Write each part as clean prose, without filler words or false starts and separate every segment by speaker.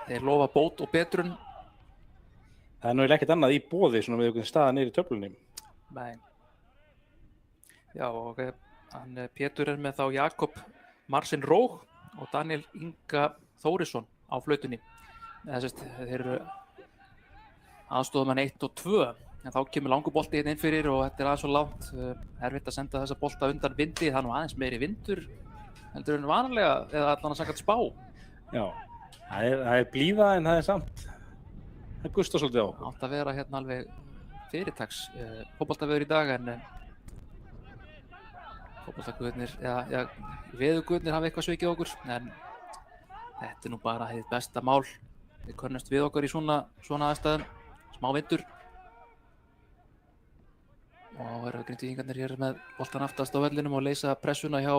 Speaker 1: þeir lofa bót og betrun.
Speaker 2: Það nú ekkert annað í boði svona við einhvern staða niður í töflunni.
Speaker 1: Nei. Já, og Pétur með þá Jakob Marsin Róg og Daniel Inga Þórisson á flautunni. Þeir eru aðstoðamenn 1 og 2, en þá kemur langur bolti inn fyrir og þetta aðeins svo langt. Erfitt að senda þessa bolta undan vindi, það nú aðeins meiri vindur heldur en vanalega, eða allan að samkvæmt spá.
Speaker 2: Já, það blíða en það samt. Það gustar svolítið á.
Speaker 1: Átt að vera hérna alveg fyrirtaks fótboltaveður í dag, en fótboltaguðirnir, veðurguðirnir hafa eitthvað svikið okkur, en þetta nú bara hið besta mál. Við könnumst við okkur í svona aðstæðum, smá vindur. Og eru Grindvíkingarnir hér með boltan aftast á vellinum og leysa pressuna hjá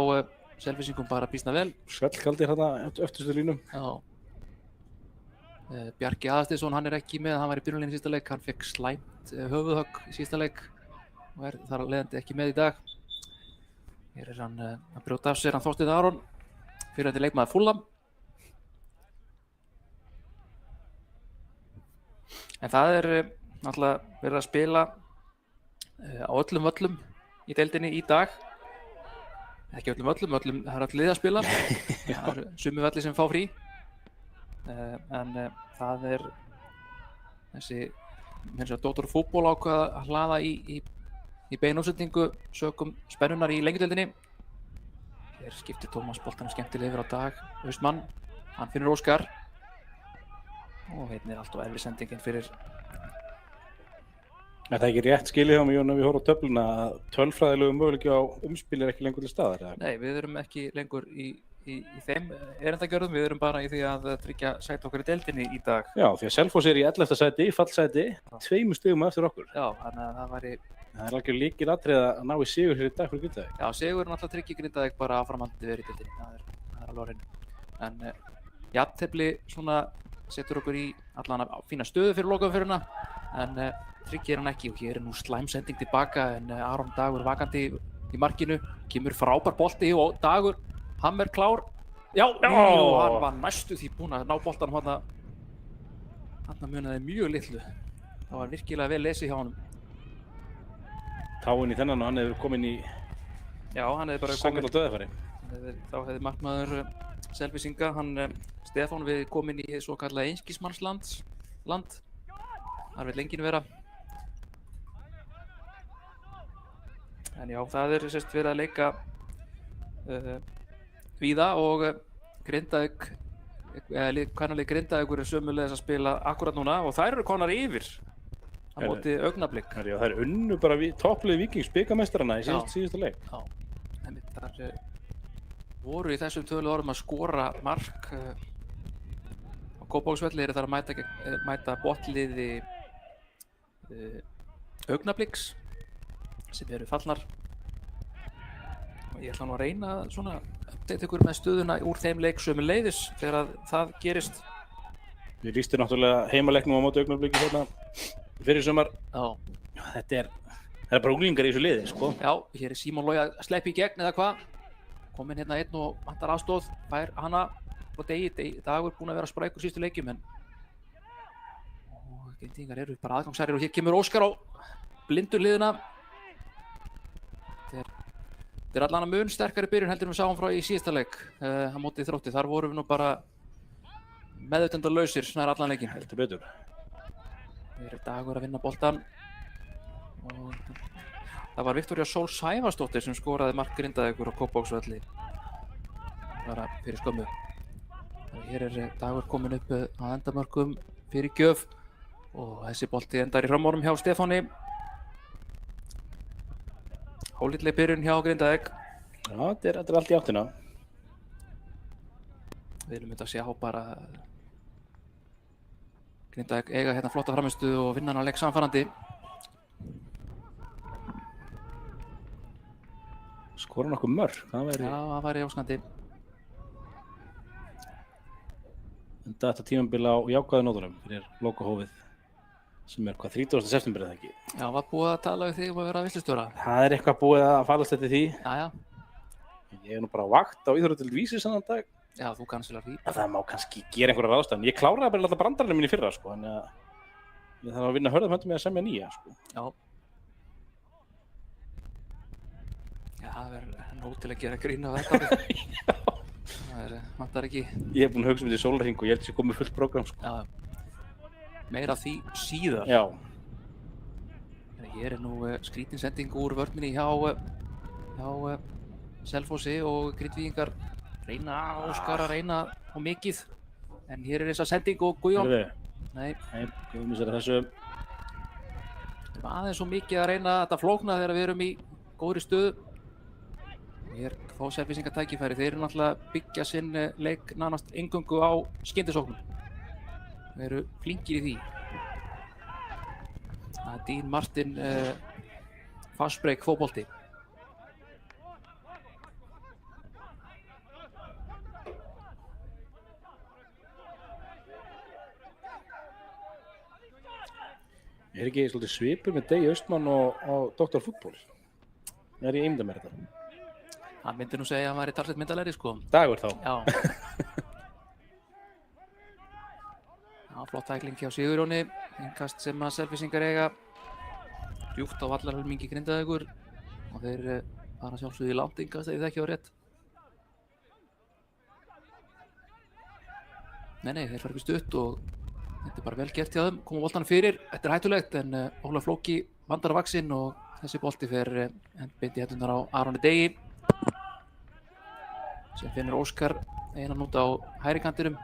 Speaker 1: Selfyssingum bara býsna vel.
Speaker 2: Svellkaldir hérna öftustu línum.
Speaker 1: Já. Bjarki Aðarsteinsson, hann ekki með, hann var í byrjunarlínu í síðasta leik, hann fekk slæmt höfuðhögg í síðasta leik og þar af leiðandi ekki með í dag. Hér hann að brjóta af sér, hann Þorsteinn Aron, fyrrverandi leikmaður Fulham. En það náttúrulega verið að spila á öllum völlum í deildinni í dag. Ekki öllum völlum, það er öll lið að spila. Það eru sumir vellir sem fá frí. En það þessi Dóttor fútból ákvað að hlaða í beinútsendingu sökum spennunar í lengjudeildinni. Hér skiptir Tómas boltanum skemmtilega yfir á Dag Austmann, hann finnur Óskar og hérna allt og erfið sendingin fyrir.
Speaker 2: Er það ekki rétt skilið hjá mig, Jón, ef við horfum á töfluna að tölfræðilegu möguleiki á umspil ekki lengur til staðar? Eða?
Speaker 1: Nei, við erum ekki lengur í þeim erindagjörðum, við erum bara í því að tryggja sæti okkar í deildinni í dag.
Speaker 2: Já, því að Selfoss í 11. sæti, fallsæti, 2 stigum eftir okkur.
Speaker 1: Já, þannig að það væri...
Speaker 2: Það algjör lykilatriði að ná í sigur hér í dag fyrir Grindavík.
Speaker 1: Já, sigur náttúrulega tryggir Grindavík bara áframhaldandi verið í deildinni, það er alveg á hreinu. En jafntefli svona setur okkur í allan að fína stöðu fyrir lokaumferðina, en tryggir hann ekki og hér er nú slæmsending tilbaka, en Aron Dagur vakandi í markinu, kemur frábær bolti og Dagur Hammer klár. Já, og hann var næstu því búinn að ná boltanum þarna munaði mjög litlu. Það var virkilega vel lesið hjá honum.
Speaker 2: Táinn í þennan og hann hefur komin í sannkvæmt á dauðafæri.
Speaker 1: Þá hefði markmaður Selfyssinga, Stefán, við komin í svo kallað einskismannsland. Þar vill enginn vera. En já, það er verið að leika víða og Grindavík, kvennalið Grindavíkur er sömuleiðis að spila akkurat núna og þær eru komnar yfir á móti Augnablik.
Speaker 2: Já, þær unnu bara topplið Víkings bikarmeistarana í síðustu leik.
Speaker 1: Já, en þar voru í þessum tölu orðum að skora mark á Kópavogsvelli. Eru þar að mæta botliði Augnabliks sem eru fallnar. Og ég ætla nú að reyna svona update ykkur með stöðuna úr þeim leik sömuleiðis þegar það gerist.
Speaker 2: Við lýstum náttúrulega heimaleiknum á móti Augnabliki hérna fyrir sumar.
Speaker 1: Já.
Speaker 2: Það er bara unglingar í þessu liði, sko.
Speaker 1: Já, hér er Símon Logi að sleppa í gegn eða hvað. Kominn hérna einn og vantar aðstoð, fær hana og Dagur búinn að vera sprækur síðustu leikjum, en Grindvíkingar eru bara aðgangsherrir og hér kemur Óskar á blindur liðina. Þetta er allan að mun sterkari byrjun heldur en við sáum frá í síðasta leik á móti Þrótti. Þar vorum við nú bara meðutendalausir nær allan leikinn.
Speaker 2: Heldur betur.
Speaker 1: Hér er Dagur að vinna boltan og það var Viktoría Sól Sævarsdóttir sem skoraði mark Grindavíkur á Kópavogsvelli bara fyrir skömmu. Hér er Dagur komin upp að endamörkum fyrir gjöf og þessi bolti endar í framorðum hjá Stefáni. Hálítleg byrjun hjá Grindavík.
Speaker 2: Já, þetta er allt í áttina.
Speaker 1: Við viljum þetta sjá bara Grindavík eiga hérna flotta frammistuð og vinna hann að leik samfærandi.
Speaker 2: Skora nokkuð mörk,
Speaker 1: Já, það væri óskandi.
Speaker 2: Enda þetta tímabil á jákvæðu nótunum fyrir lokahófið sem er 30. september eða ekki.
Speaker 1: Já, var búið að tala við þig að vera veislustjóra?
Speaker 2: Það er eitthvað búið að falast eftir því.
Speaker 1: Jæja.
Speaker 2: Ég er nú bara á vakt á íþróttadeild Vísis þennan dag.
Speaker 1: Já, þú kannsilar því.
Speaker 2: Það má kannski gera einhverja ráðstafn. Ég kláraði bara alltaf brandarinn mín í fyrra, sko, þannig að ég þarf að vinna hörðum höndum með að semja nýja, sko.
Speaker 1: Já. Já, það er nóg til að gera grín af þetta. Það vantar ekki.
Speaker 2: Ég hef búin að hugsa um þetta í sólarhring og ég held að ég komið fullt prógram, sko.
Speaker 1: Já. Meira af því síðar.
Speaker 2: Já.
Speaker 1: Hér nú skrítin sending úr vörninni hjá Selfossi og Grindvíkingar Óskar að reyna á mikið. En hér er þessa sending og Guðjón. Nei,
Speaker 2: Guðjón missir þessu.
Speaker 1: Aðeins svo mikið að reyna þetta flókna þegar við erum í góðri stöðu. Hér fá Selfyssingar tækifæri. Þeir eru náttúrulega að byggja sinn leik nánast eingöngu á skyndisóknum. Þeir eru flinkir í því. Það er Dean Martin fastbreak fótbolti.
Speaker 2: Er ekki svolítið svipur með Degi Austmann og Dr. Fútból? Er ég ímynda mér þetta?
Speaker 1: Hann myndi nú segja að hann væri talsveit myndalegri, sko.
Speaker 2: Dagur þá?
Speaker 1: Já. Já, flott tækling hjá Sigurjóni. Innkast sem að Selfyssingar eiga djúpt á vallarhelmingi Grindavíkur og þeir fara sjálfsögðu í langt innkast ef það ekki var rétt. Nei, þeir fara ekki stutt og þetta er bara vel gert hjá þeim, koma boltanum fyrir, þetta er hættulegt en Ólaf Flóki vandar að vaxinn og þessi bolti fer beint í hendunar á Aroni Degi sem finnur Óskar einan út á hægri kantinum.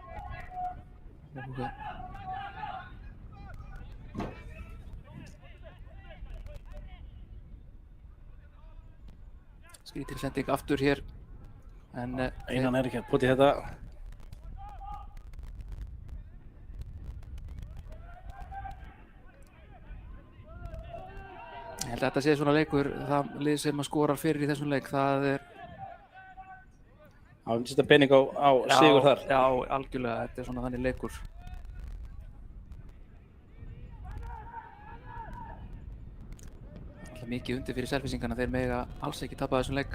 Speaker 1: Skrítin sending aftur hér en
Speaker 2: Einan er ekki að pota í þetta.
Speaker 1: Ég held að þetta sé svona leikur, það lið sem að skorar fyrir í þessum leik, það er...
Speaker 2: Já, við setja pening á sigur þar.
Speaker 1: Já, algjörlega, þetta er svona þannig leikur. Alltaf mikið undir fyrir Selfyssingana, þeir mega alls ekki tapa þessum leik.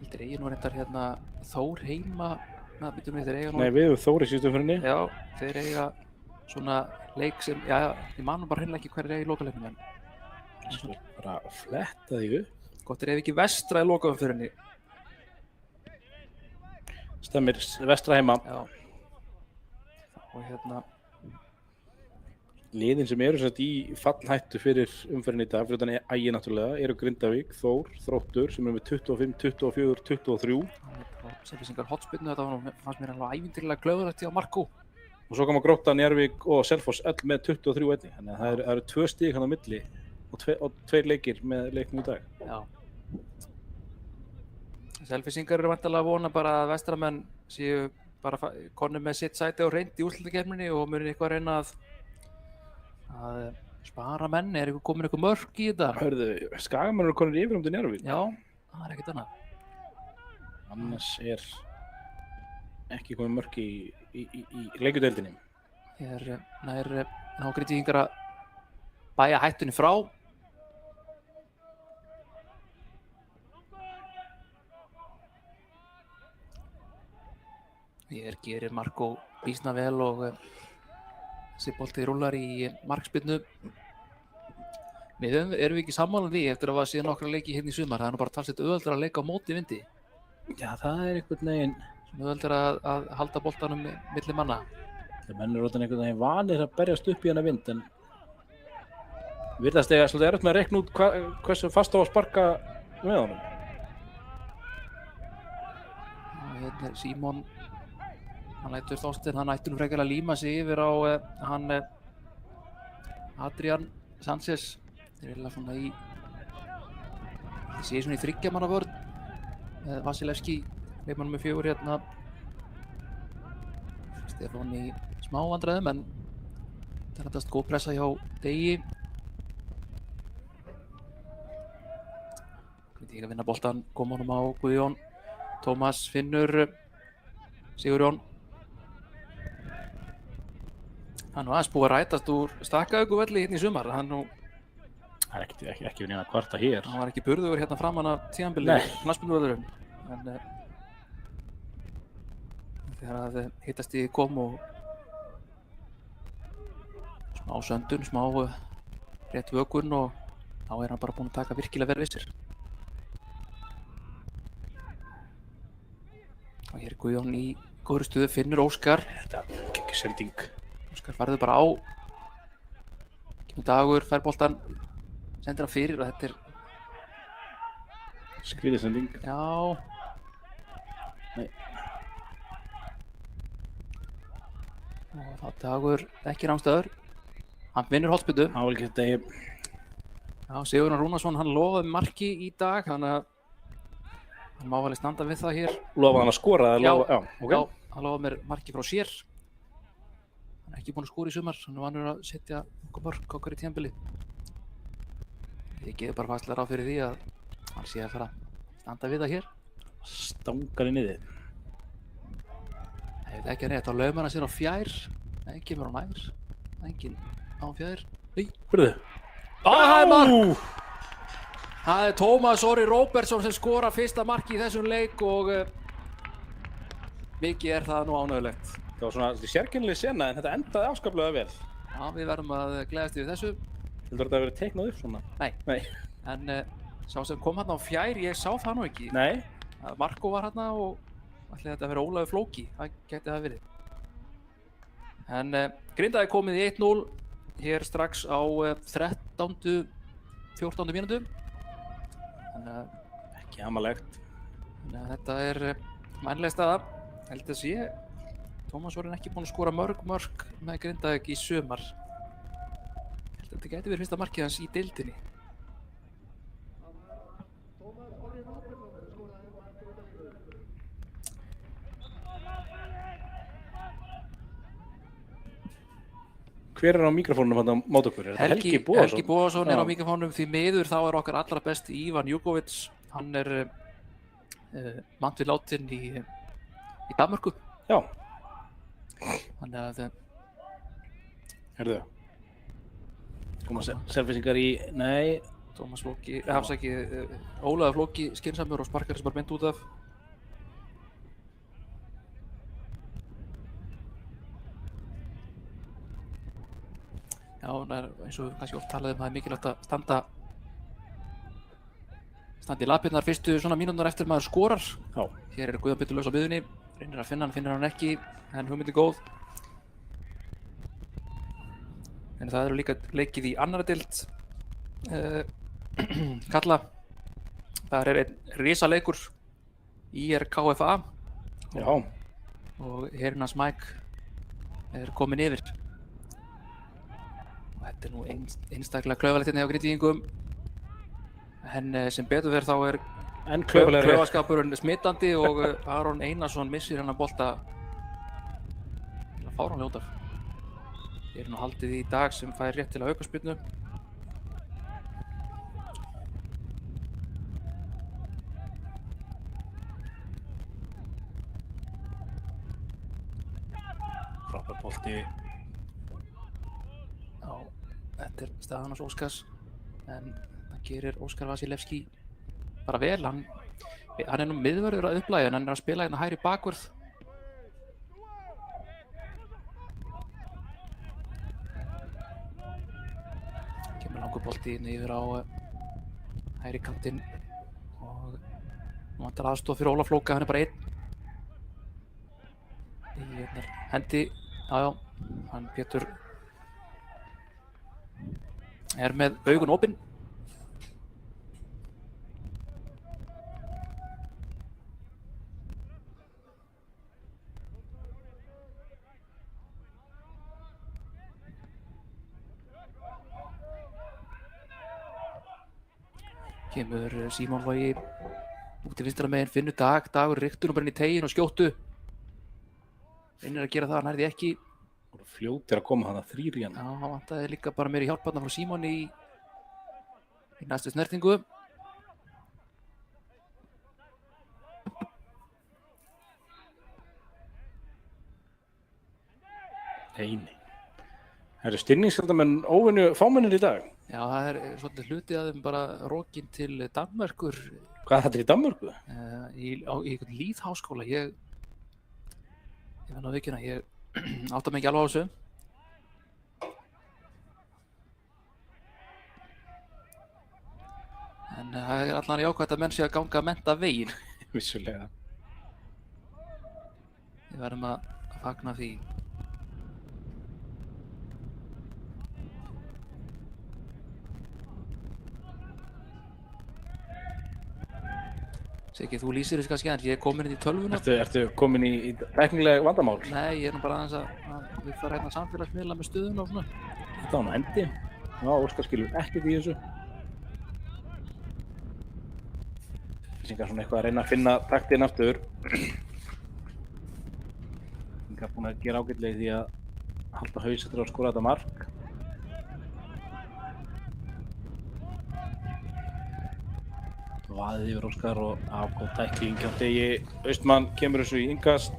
Speaker 1: Heldur eigin var reyndar hérna Þór heima, býtum við, þeir eiga nú...
Speaker 2: Nei, við erum Þór í síðustu umferðinni.
Speaker 1: Já, þeir eiga svona leik sem, já, ég man nú bara hreinlega ekki hver er í lokaleiknum en...
Speaker 2: Sko, bara fletta því upp.
Speaker 1: Gott er ef ekki Vestra í lokaumferðinni.
Speaker 2: Stemmir, Vestra heima.
Speaker 1: Já. Og hérna...
Speaker 2: Liðin sem eru sett í fallhættu fyrir umferðinni í dag, fyrir utan Ægi náttúrulega, eru Grindavík, Þór, Þróttur sem eru með 25, 24, 23.
Speaker 1: Selfyssingar hotspinnu, þetta fannst mér alveg ævintýrlega glöðurætti á Markó.
Speaker 2: Og svo koma Grótta, Njarðvík og Selfoss öll með 23 einnig. Þannig að það eru 2 stig hann á milli og 2 leikir með leiknum í dag.
Speaker 1: Já. Selfyssingar eru væntanlega að vona bara að vestramenn séu bara konur með sitt sæti á hreint í úrslitakeppninni og munir eitthvað að reyna að spara menn. Er komin eitthvað mörk í þetta?
Speaker 2: Hörðu, Skagamenn eru konur yfir til Njarðvík.
Speaker 1: Já, það er ekkert annað.
Speaker 2: Annars er ekki komið mörk í leikjudeildinni.
Speaker 1: Nær Grindvíkingar að bæja hættunni frá. Hér gerir Markó býsna vel og þessi bolti rúlar í markspyrnu. Erum við ekki sammála því eftir að hafa síðan nokkra leiki hérna í sumar? Það er nú bara talsett auðveldara að leika á móti vindi.
Speaker 2: Já, það er einhvern veginn.
Speaker 1: Auðveldara að halda boltanum milli manna.
Speaker 2: Það menn eru einhvern veginn vanir að berjast upp í hana vind en virðast eiga svolítið erfitt með að reikna út hversu fast á að sparka með honum.
Speaker 1: Hérna er Símon. Hann lætur Þorsteinn, hann ætti nú frekar að líma sig yfir á hann Adrian Sanchez. Þeir eru eiginlega svona ég sé svona í 3 manna vörn með Vasilevski, leikmann með 4 hérna. Stefán í smá vandræðum en það er hættast góð pressa hjá Degi. Hvernig ekki að vinna boltan, kom honum á Guðjón. Tómas finnur Sigurjón. Hann var aðeins búið að rætast úr Stakkavíkurvelli hérna í sumar.
Speaker 2: Það er ekki verið að kvarta hér.
Speaker 1: Hann var ekki burðugur hérna framan af tímabili knattspyrnuvöllurinn. En þegar að hitastigið kom og smá söndun, smá rétt vökun og þá hann bara búinn að taka virkilega vel við sér. Og hér er Guðjón í góðri stuðu, finnur Óskar.
Speaker 2: Þetta er ekki sending.
Speaker 1: Óskar farður bara á. Kemur Dagur, fær boltan, sendir hann fyrir og þetta er...
Speaker 2: Skriðið sending.
Speaker 1: Já.
Speaker 2: Nei.
Speaker 1: Og þá Dagur ekki rángstöður. Hann vinnur hornspyrnu.
Speaker 2: Það var ekki þetta ég...
Speaker 1: Já, Sigurður Rúnarsson, hann lofaði marki í dag, þannig að hann má alveg standa við það hér.
Speaker 2: Lofaði hann að skora?
Speaker 1: Já,
Speaker 2: ok.
Speaker 1: já, hann lofaði mér marki frá sér. Hann er ekki búinn að skora í sumar, hann er vanur að setja okkur mörk á hverju tímabili. Ég gefi bara fastlega ráð fyrir því að hann sé að fara að standa við það hér.
Speaker 2: Stangar inn í þið.
Speaker 1: Ég veit ekki að rétt, þá laumar hann sér á fjær. Nei, kemur á nær. Enginn á fjær. Nei,
Speaker 2: Hörðu.
Speaker 1: það er mark! Það er Tómas Orri Róbertsson sem skorar fyrsta marki í þessum leik og mikið er það nú ánægjulegt.
Speaker 2: Það var svona sérkennileg sena en þetta endaði afskaplega vel.
Speaker 1: Já, við verðum að gleðast yfir þessu.
Speaker 2: Heldur þetta að vera teiknað upp svona?
Speaker 1: Nei. En sá sem kom hérna á fjær, ég sá það nú ekki.
Speaker 2: Nei.
Speaker 1: Marko var hérna og ætli þetta að vera Ólafur Flóki, það gæti það verið. En Grindavík komið í 1-0 hér strax á 13. 14. mínútu. Þannig að
Speaker 2: Ekki amalegt.
Speaker 1: þetta er mænleg staða. Held að sé Tómas var ekki búinn að skora mörg með Grindavík í sumar. Held að þetta gæti verið fyrsta markið hans í deildinni.
Speaker 2: Hver er á mikrofónum hann á mót okkur? Er þetta Helgi Bogason?
Speaker 1: Helgi Bogason er á mikrofónum, því miður þá er okkar allra besti Ivan Júkovic. Hann er mannt við látin í Danmörku.
Speaker 2: Já.
Speaker 1: Þannig að
Speaker 2: Herðu. Koma selfisingar í... Nei.
Speaker 1: Tómas Flóki, Ólafur Flóki skynsamur og sparkar þessi bara mynd út af. Já, eins og við kannski oft talaðum, það er mikilvægt að standa í lapirnar fyrstu svona mínúturnar eftir maður skorar.
Speaker 2: Já.
Speaker 1: Hér er Guðjón Pétur laus á miðjunni, reynir að finna hann, finnur hann ekki, en hugmynd er góð. En það eru líka leikið í annarri deild karla. Það er einn risaleikur, IR KFA.
Speaker 2: Já.
Speaker 1: Og herinn hans Mike er komin yfir. Þetta er nú einstaklega klaufalegt hérna hjá Grindvíkingum. En sem betur verð þá er klaufaskapurinn smittandi og Aron Einarsson missir hennar bolta fáránlega út af. Ég er nú haldið í dag sem fær rétt til að aukaspyrnu.
Speaker 2: Frábær bolti.
Speaker 1: Já, þetta er staðan hans Óskars, en það gerir Óskar Vasilevski bara vel. Hann er nú miðvörður að upplægja en hann er að spila hérna hægri bakvörð. Kemur langur bolti yfir á hægri kantinn og nú vantar aðstoð fyrir Ólaf Flóka, hann er bara einn í hendi. Já, hann Pétur er með augun opin. Kemur Símon Logi út í vinstra megin, finnur Dagur ryktur og bara inn í tegin og skjóttu. Reynir að gera það, hann nærði ekki.
Speaker 2: Fljótir að koma hann að þrýr í hann.
Speaker 1: Já, hann vantaði líka bara meiri hjálp frá Símoni í næstu snertingu.
Speaker 2: Eini. Það eru stinningskaldamenn óvenju fámennir í dag.
Speaker 1: Já, það er svolítið hluti að þeim bara rokin til Danmerkur.
Speaker 2: Hvað þetta er í Danmörku?
Speaker 1: Í einhvern lýðháskóla. Ég verð nú vikina, ég átta mig ekki alveg á þessu. En það er allan jákvæmt að menn sé að ganga að mennta veginn.
Speaker 2: Vissulega.
Speaker 1: Við verðum að fagna því. Siggi, þú lýsir þessu kannski aðeins, ég er komin inn í tölvuna.
Speaker 2: Ertu komin í tæknileg vandamál?
Speaker 1: Nei, ég er nú bara aðeins að við fara hérna samfélagsmiðla með stöðuna og svona.
Speaker 2: Þetta var nú endi. Já, Óskar skilur ekkert í þessu. Íslendingar svona eitthvað að reyna að finna taktinn aftur. Íslendingar búin að gera ágætlega í því að halda haus eftir að skora þetta mark. Vaðið yfir Óskar og afgóð tækling hjá Degi. Austmann kemur þessu í innkast.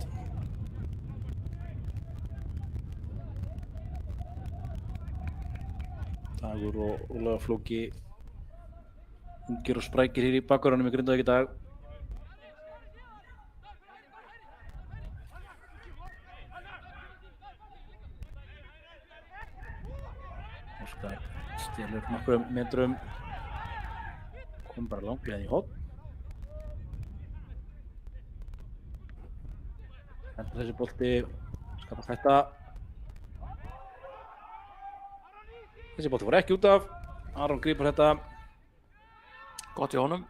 Speaker 2: Dagur og Ólafur Flóki ungir og sprækir hér í bakvörðunum í Grindavík í dag. Óskar stelur nokkrum metrum. Kom bara langlega í horn. Hendur þessi bolti, skapar þetta. Þessi bolti fór ekki út af. Aron grípur þetta.
Speaker 1: Gott í honum.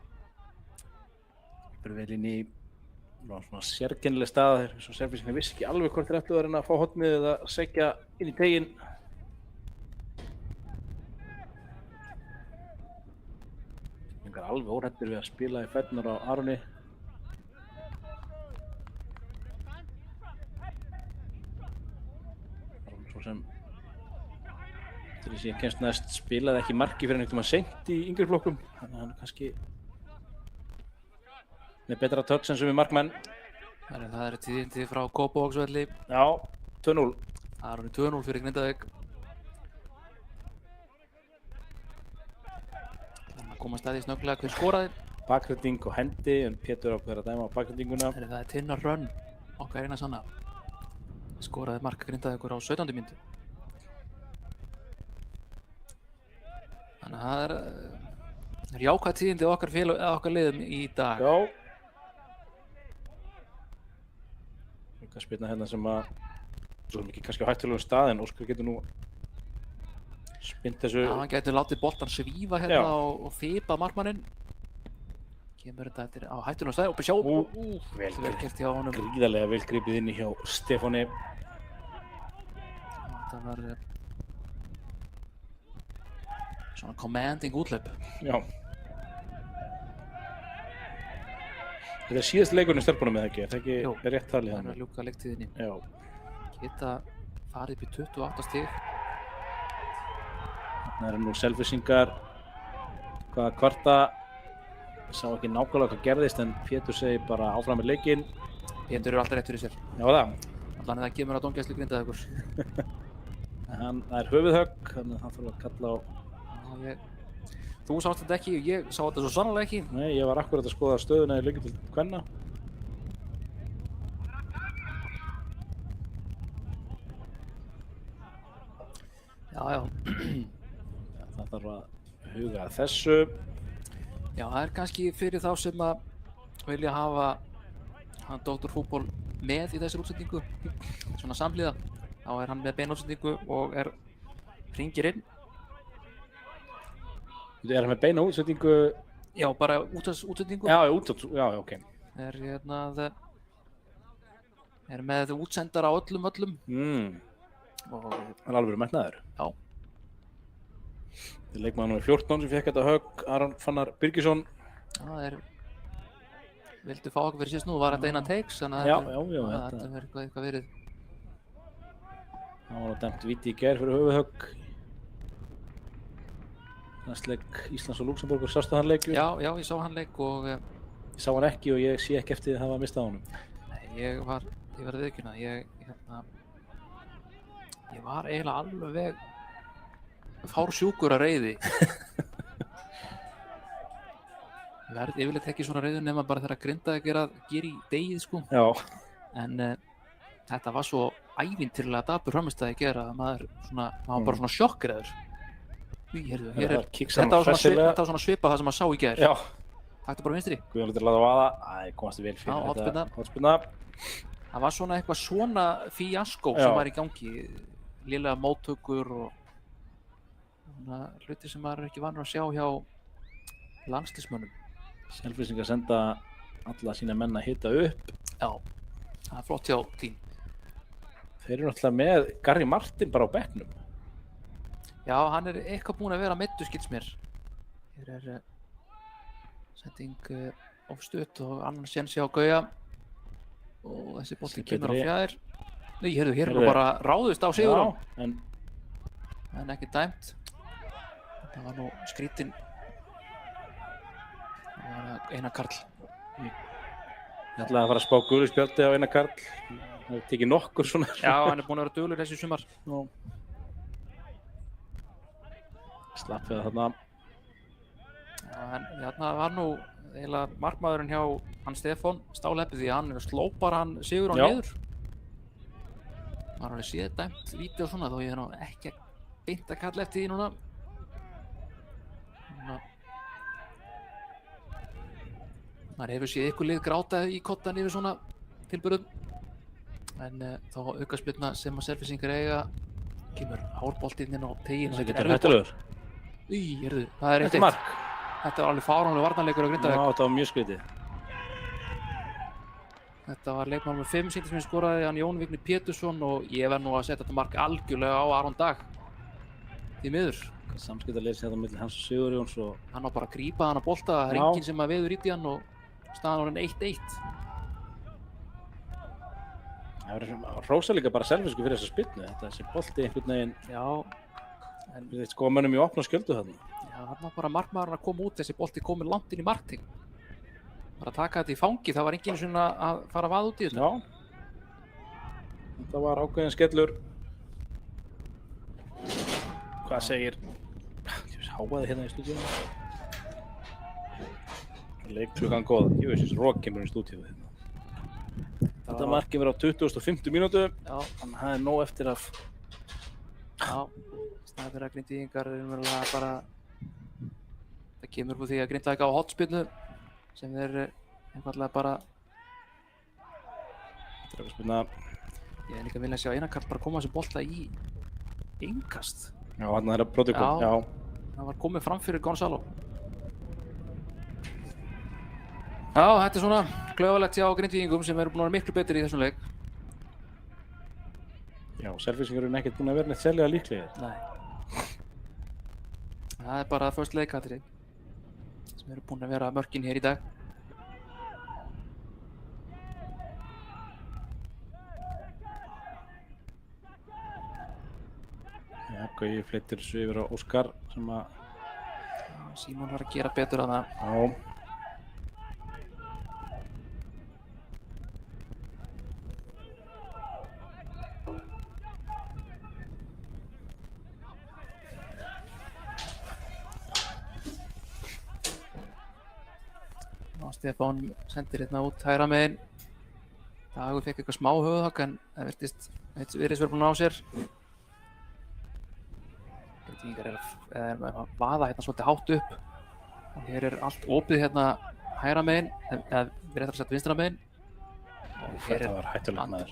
Speaker 2: Fyrir vel inn í svona sérkennileg stað þegar svo Selfyssingar vissi ekki alveg hvort þeir ætluðu að reyna að fá hornið eða segja inn í teginn. Selfyssingar alveg óhræddir við að spila í fæturnar á Aroni. Aron svo sem til þess að ég kemst næst spilaði ekki marki fyrir einhvern veginn seint í yngri flokkum. Þannig að hann er kannski með betra touch en sem við markmenn.
Speaker 1: Það er tíðindi frá Kópavogsvelli.
Speaker 2: Já, 2-0.
Speaker 1: Það er 2-0 fyrir Grindavík. Þannig að komast að því snögglega hver skoraði.
Speaker 2: Bakræting og hendi, en Pétur ákveður að dæma á bakrætinguna.
Speaker 1: Það er Tinnar Hrönn, okkar eina sanna. Skoraði mark Grindavíkur á 17. mínútu. Þannig að það er jákvæð tíðindi okkar liðum í dag.
Speaker 2: Já. Spilna hérna sem að svo mikið kannski á hættulegum stað en Óskar getur nú spint þessu.
Speaker 1: Já, hann getur látið boltan svífa hérna og fipa markmanninn. Kemur þetta eftir á hættulegum stað og sjá. Vel gert hjá honum.
Speaker 2: Gríðarlega vel gripið inn í hjá Stefáni.
Speaker 1: Þetta var svona commanding úthlaup.
Speaker 2: Já. Þetta er síðast leikurinn í stelpunum eða ekki? Er það ekki rétt talið
Speaker 1: þannig?
Speaker 2: Það
Speaker 1: er að ljúka leiktíðinni.
Speaker 2: Já.
Speaker 1: Geta farið upp í 28 stig.
Speaker 2: Þarna eru nú Selfyssingar hvaða kvarta. Sá ekki nákvæmlega hvað gerðist en Pétur segir bara áfram með leikinn.
Speaker 1: Pétur eru alltaf rétt fyrir sér.
Speaker 2: Já það.
Speaker 1: Allan það kemur að dómgæslu Grindavíkur.
Speaker 2: Það er höfuðhögg, þannig að hann þarf að kalla á.
Speaker 1: Þú sást þetta ekki, ég sá þetta svo sannarlega ekki.
Speaker 2: Nei, ég var akkurat að skoða stöðuna í leikinn til kvenna.
Speaker 1: Já.
Speaker 2: Það þarf að huga að þessu.
Speaker 1: Já, það er kannski fyrir þá sem að vilja hafa hann Dr. Fútból með í þessari útsendingu. Svona samhliða. Þá er hann með beina útsendingu og hringir inn.
Speaker 2: Er hann með beina útsendingu?
Speaker 1: Já, bara útsendingu.
Speaker 2: Já, ok.
Speaker 1: Er með útsendara á öllum.
Speaker 2: Og hann er alveg metnaður.
Speaker 1: Já.
Speaker 2: Þetta er leikmaður númer 14 sem fékk þetta högg, Aron Fannar Birgisson.
Speaker 1: Já, vildu fá okkur fyrir síðast nú, var þetta innan takes, þannig að þetta verður eitthvað verið.
Speaker 2: Það var dæmt víti í gær fyrir höfuðhögg. Næstleik Íslands og Luxemborgur, sástu hann leik?
Speaker 1: Já, ég sá hann leik og
Speaker 2: ég sá hann ekki og ég sé ekki eftir að hafa mistað honum.
Speaker 1: Nei, ég var að viðurkenna, ég var eiginlega alveg fársjúkur að reiði. Ég verð yfirleitt ekki svona reiður nema bara þegar Grindavík er að gera í degið sko.
Speaker 2: Já.
Speaker 1: En þetta var svo ævintýrlega dapur framistæði að gera að maður var bara svona sjokkeraður. Hér er, þetta var svona svipað það sem maður sá í gær.
Speaker 2: Já.
Speaker 1: Taktu bara vinstri.
Speaker 2: Guðjón Lútur láta vaða. Æ, komast vel fyrir
Speaker 1: þetta.
Speaker 2: Hornspyrna.
Speaker 1: Það var svona eitthvað svona fíaskó sem var í gangi. Lélega móttökur og hluti sem maður er ekki vanur að sjá hjá landsliðsmönnum.
Speaker 2: Selfyssingar senda alla sína menn að hita upp.
Speaker 1: Já, það er flott hjá tím.
Speaker 2: Þeir eru náttúrulega með Garri Martin bara á bekknum.
Speaker 1: Já, hann er eitthvað búinn að vera meiddur skilst mér. Hér er sending of stutt og annan séns hjá Gauja. Og þessi bolti kemur á fjær. Nei, hér er bara ráðist á Sigurjón. En ekki dæmt. Það var nú skrítinn. Það var Einar Karl.
Speaker 2: Ég ætlaði að fara að spá gulu spjaldi á Einar Karl. Það hefur tekið nokkur svona.
Speaker 1: Já, hann er búinn að vera duglegur þessi sumar.
Speaker 2: Slapp við það þarna.
Speaker 1: Já, en þarna var nú eiginlega markmaðurinn hjá hann Stefán stálheppið því að hann sló bara hann Sigurjón niður. Það var alveg séð dæmt víti og svona þó ég er nú ekki beint að kalla eftir því núna. Maður hefur séð ykkur lið grátað í kottan yfir svona tilburðum. En þá aukaspyrna sem að Selfyssingar eiga kemur hárboltinn inn á teginn.
Speaker 2: Það getur hættulegur.
Speaker 1: Það er 1-1.
Speaker 2: mark.
Speaker 1: Þetta var alveg fáránlegur varnarleikur á Grindavík.
Speaker 2: Já, þetta var mjög skrítið.
Speaker 1: Þetta var leikmaður með 5 sýndir sem skoraði hann Jón Vignir Pétursson og ég verð nú að setja þetta mark algjörlega á Aron Dag. Því miður.
Speaker 2: Samskiptaleysi þetta milli hans og Sigurjóns og...
Speaker 1: Hann á bara að grípa hann að bolta, það er enginn sem að veður ít í hann og staðan orðin 1-1.
Speaker 2: Það verður hrósa líka bara Selfyssingar fyrir þessa spyrnu. Þetta þessi bolti einhvern veginn...
Speaker 1: Já.
Speaker 2: En við sko mönnum í opna skjöldu þarna.
Speaker 1: Já, þarna bara markmaðurinn að koma út, þessi bolti komið langt inn í markting. Bara að taka þetta í fangi, það var enginn svona að fara að vaða út í þetta.
Speaker 2: Já. Þetta var ákveðin skellur. Hvað segir? Ég háaði hérna í stúdíunum. Leikklukkan góð. Ég veist þessi rók kemur í stúdíu hérna. Þetta mark yfir á 20.50 mínútu.
Speaker 1: Já.
Speaker 2: Þannig að það er nóg eftir að...
Speaker 1: Já. Það fyrir að Grindvíkingar er bara... Það kemur úr því að Grindavík á hotspyrnu sem þeir einfallega bara...
Speaker 2: Draugaspyrna.
Speaker 1: Ég er líka vilja að sjá Einar Karl bara koma þessu bolta í innkast.
Speaker 2: Já, hann er að brotið kom.
Speaker 1: Já. Það var komið fram fyrir Gonzalo. Já, þetta er svona klaufalegt hjá Grindvíkingum sem eru búin að vera miklu betri í þessum leik.
Speaker 2: Já, Selfyssingar eru ekkert búin að vera neitt sérlega líklegir.
Speaker 1: Nei. Það er bara först leikatriði sem eru búin að vera mörkin hér í dag.
Speaker 2: Já, Gauji flyttir þessu yfir á Óskar sem að...
Speaker 1: Símon var að gera betur að það.
Speaker 2: Já.
Speaker 1: Stefán sendir hérna út hægra megin. Dagur fekk eitthvað smá höfuðhögg en það virðist vera búinn á sér. Grindvíkingar er að vaða hérna svolítið hátt upp. Og hér er allt opið hérna hægra megin, eða við réttar að setja vinstra megin.
Speaker 2: Þetta var hættulegt maður.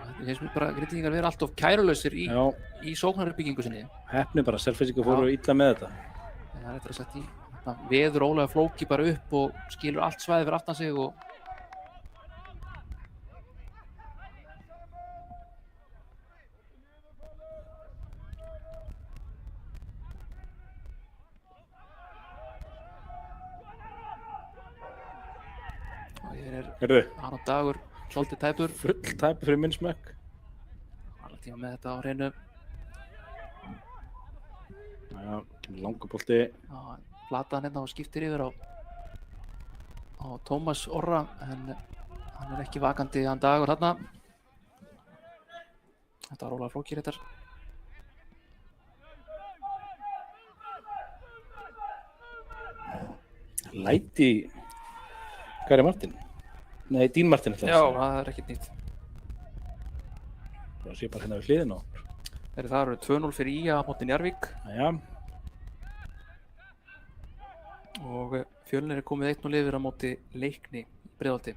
Speaker 1: Það finnst mér bara að Grindvíkingar vera alltof kærulausir í sóknaruppbyggingu sinni.
Speaker 2: Heppni bara, Selfyssingar fóru illa með þetta.
Speaker 1: Það er réttar að setja í veður ólega flóki bara upp og skilur allt svæði fyrir aftan sig og hér er Aron Dagur svolítið tæpur.
Speaker 2: Full tæpur fyrir minn smekk.
Speaker 1: Alla tíma með þetta á hreinu.
Speaker 2: Já, langur bolti.
Speaker 1: Plataðan hérna og skiptir yfir á Tómas Orra en hann er ekki vakandi hann Dagur þarna. Þetta var rólega flókir þetta.
Speaker 2: Læti Garri Martin. Nei, Dean Martin
Speaker 1: Já, það er ekkert nýtt.
Speaker 2: Það sé bara hérna við hliðina á.
Speaker 1: Það eru 2-0 fyrir IA á móti Njarðvík
Speaker 2: Jæja,
Speaker 1: og Fjölnir er komið 1-0 yfir á móti Leikni í Breiðholti.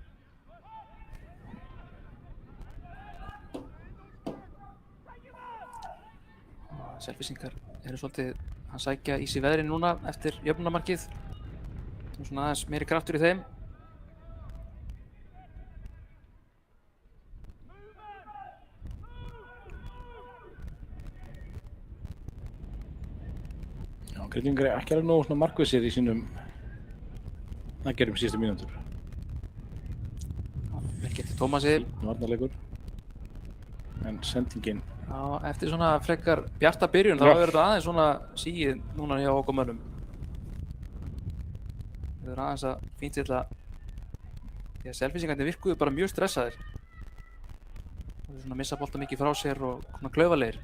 Speaker 1: Selfyssingar eru svolítið að sækja í sig veðri núna eftir jöfnunarmarkið. Og svona aðeins meiri kraftur í þeim.
Speaker 2: já, Grindvíkingar er ekki alveg nógu svona markvissir í sínum aðgerðum síðustu mínútur.
Speaker 1: Vel gert Tómasi.
Speaker 2: Varnarleikur. En sendingin.
Speaker 1: Já, eftir svona frekar bjarta byrjun þá
Speaker 2: Já.
Speaker 1: verður þetta aðeins svona síið núna hjá okkur mönnum. Það er aðeins að fínt þetta því að Selfyssingarnir virkuðu bara mjög stressaðir. Það er svona að missa bolta mikið frá sér og svona klaufalegir.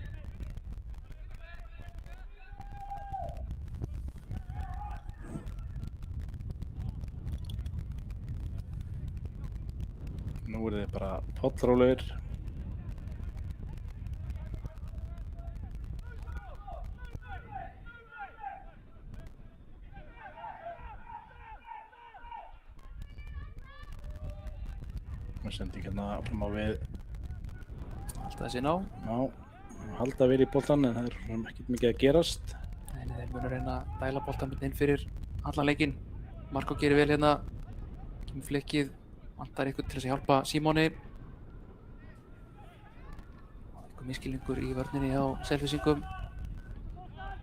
Speaker 2: Nú eru þið bara pollrólegir. Sending hérna fram á við.
Speaker 1: Alltaf þessi ná.
Speaker 2: Já, halda vel í boltan en það er ekkert mikið að gerast.
Speaker 1: Nei, þeir munu reyna að dæla boltan inn fyrir allan leikinn. Marko gerir vel hérna. Kemur flikkið. Vantar ykkur til þess að hjálpa Símoni. Eitthvað miskilningur í vörninni hjá Selfyssingum.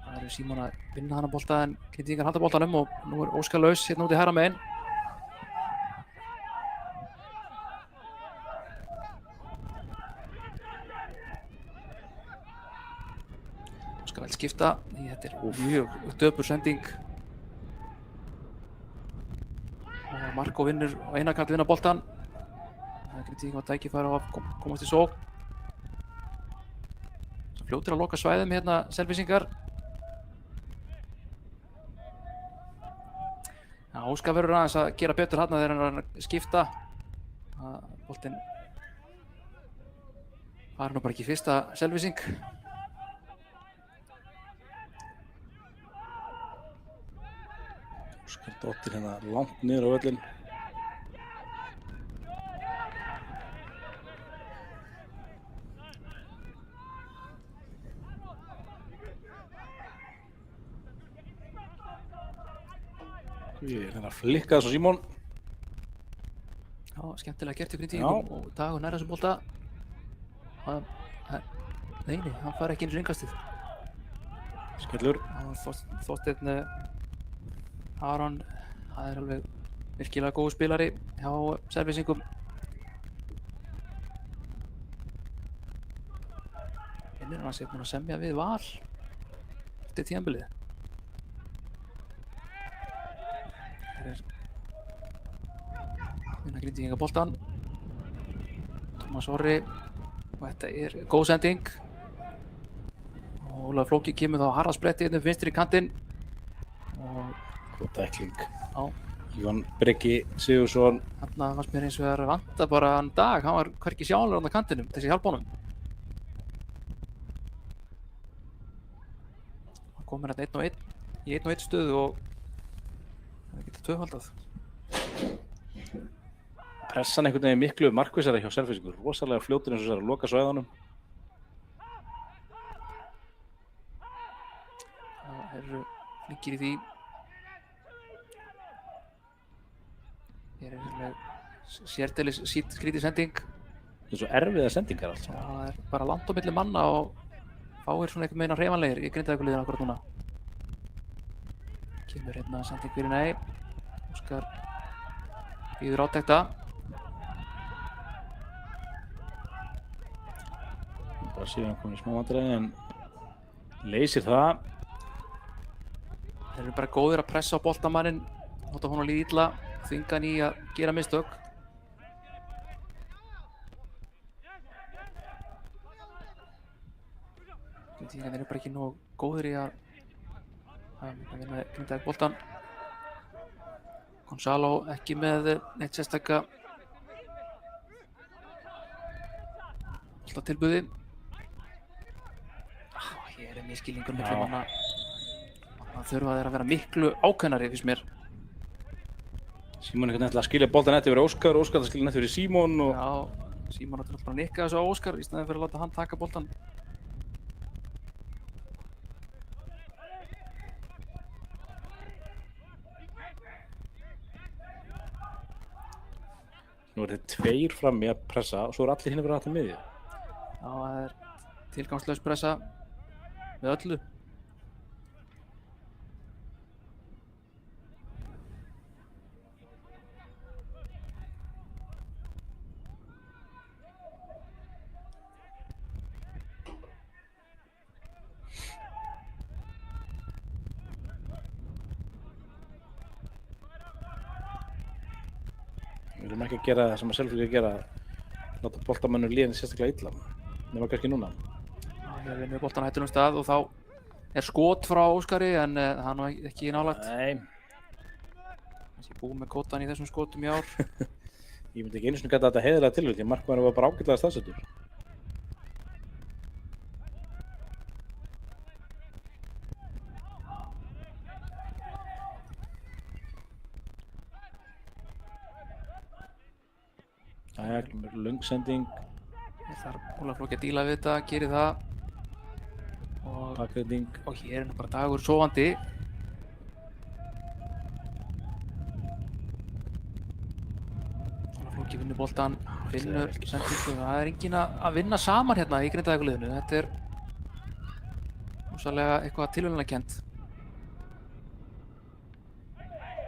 Speaker 1: Það eru Símon að vinna hana bolta en Grindvíkingar halda boltanum og nú er Óskar laus hérna út í hægra megin. Óskar vill skipta. Þetta er mjög döpur sending. Og Marko vinnur á eina kant vinna boltan. Grindvíkingar tækifæri á að komast í sókn. Svo fljótir að loka svæðum hérna Selfyssingar. Já, Óskar verður aðeins að gera betur þarna þegar hann er að skipta. Boltinn var nú bara ekki fyrsta Selfyssing.
Speaker 2: Óskar dottir hérna langt niður á völlinn. Ég er hérna að flikka þessu Símon.
Speaker 1: Já, skemmtilega gert í Grindvíkingum og Dagur nær þessum bolta. Nei, hann fær ekki eins og innkastið.
Speaker 2: Skellur.
Speaker 1: Þorsteinn Aron, það er alveg virkilega góð spilari hjá Selfyssingum. Finnur hann sig búinn að semja við Val eftir tímabilið. Vinna Grindvíkingar boltan. Tómas Orri og þetta er góð sending. Og Ólafur Flóki kemur þá að harðaspretti hérna upp vinstri í kantinn. Og
Speaker 2: Góð tækling.
Speaker 1: já,
Speaker 2: Ívan Breki Sigursson.
Speaker 1: þarna fannst mér eins og það vanta bara hann Dag, hann var hvergi sjálfur á kantinum til þess að hjálpa honum. Hann komur hérna 1-1 í 1-1 stöðu og það getur tvöfaldað.
Speaker 2: Pressan einhvern veginn miklu markvissari hjá Selfyssingur. Rosalega fljótur eins og þessar að loka svæðanum.
Speaker 1: Það eru flinkir í því. Hér er alveg sérdeilis skrítið sending.
Speaker 2: Það er svo erfiða sendingar allt saman.
Speaker 1: Það er bara langt á milli manna og fáir svona einhvern veginn hreyfanlegir í Grindavíkurliðinu akkurat núna. Kemur hérna sending fyrir nei. Óskar býður áttekta.
Speaker 2: Bara síðan komið í smá vandræði en leysir það.
Speaker 1: Þeir eru bara góðir að pressa á boltamannin, láta honum líða illa, þvinga hann í að gera mistök. Grindvíkingarnir eru bara ekki nógu góðir í að vinna Grindavík boltan. Gonzalo ekki með neitt sérstaka Alltaf tilbúði. Hér er miskilningur miklu manna. Það þurfa þeir að vera miklu ákveðnari fyrst mér.
Speaker 2: Símon einhvern veginn að skilja boltan eftir fyrir Óskar, Óskar að skilja eftir fyrir Símon og...
Speaker 1: Já, Símon átti bara að nikka þessu á Óskar í staðinn fyrir að láta hann taka boltan.
Speaker 2: Nú er þetta 2 frammi að pressa og svo er allir hinn að vera alltaf miðju.
Speaker 1: Já, það er tilgangslaus pressa með öllu.
Speaker 2: Við viljum ekki að gera það sem að Selfyssingar gera, láta boltamönnum líða sérstaklega illa, nema kannski núna.
Speaker 1: Hér er við með boltan hættunum stað og þá er skot frá Óskari en hann var ekki nálægt.
Speaker 2: Nei.
Speaker 1: Þessi búið með kótan í þessum skotum í ár.
Speaker 2: Ég myndi ekki einu sinni geta þetta heiðarlega tilvíð, því að markmaðurinn var bara ágætlega staðsettur. Jæja, kemur löng sending.
Speaker 1: Þar Ólafur Flóki að díla við þetta, gerir það.
Speaker 2: Bakgrinding.
Speaker 1: Og hér er nú bara Dagur sofandi. Ólafur Flóki vinnur boltan, finnur sendingu. Það er enginn að vinna saman hérna í Grindavíkurliðinu. Þetta er ósarlega eitthvað tilviljunarkennt.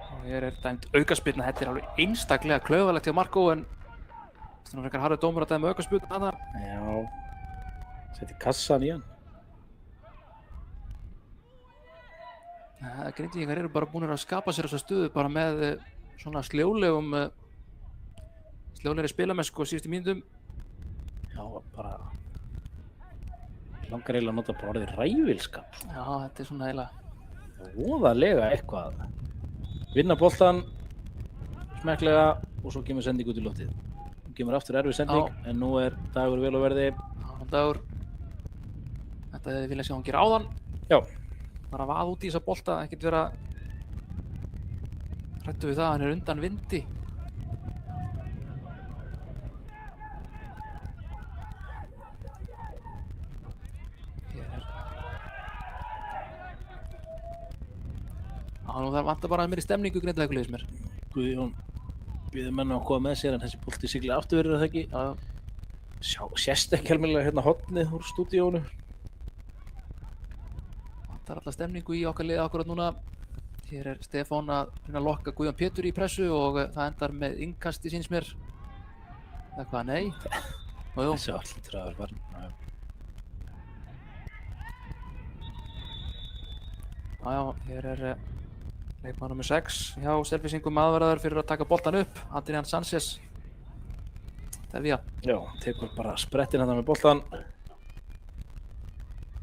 Speaker 1: Og hér er dæmt aukaspyrna. Þetta er alveg einstaklega klaufalegt hjá Markó en það er frekar harður dómur að dæma aukaspyrnu þarna.
Speaker 2: Já, seti kassan í hann.
Speaker 1: Grindvíkingar eru bara búinir að skapa sér þessa stöðu bara með svona sljólegri spilamennsku á síðustu mínútum.
Speaker 2: Já, bara langar eiginlega að nota bara orðið ræfilskap.
Speaker 1: Já, þetta er svona eiginlega
Speaker 2: voðalega eitthvað. Vinna boltan smekklega og svo kemur sending út í loftið. Kemur aftur erfið sending, en nú er Dagur vel á verði.
Speaker 1: Dagur. Þetta hefði viljað sjá hann gera áðan.
Speaker 2: Já.
Speaker 1: Bara vaða út í þessa bolta, ekkert vera hræddur við það, hann er undan vindi. Hér er... Já, nú það vantar bara meiri stemningu Grindavíkurliðs mér.
Speaker 2: Guðjón býður menn að koma með sér en þessi bolti siglir afturverður það ekki. Sést ekki almennilega hérna hornið úr stúdíónu.
Speaker 1: Það er alltaf stemningu í okkar liði akkurat núna. Hér er Stefán að reyna að lokka Guðjón Pétur í pressu og það endar með innkasti síns mér. Eða hvað, nei?
Speaker 2: Þessi allir trafur var.
Speaker 1: Já, hér er leikmaður nr. 6 hjá Selfyssingum aðvarðar fyrir að taka boltan upp. Adrián Sanchez. Tefja.
Speaker 2: Já, tekur bara sprettin hérna með boltan.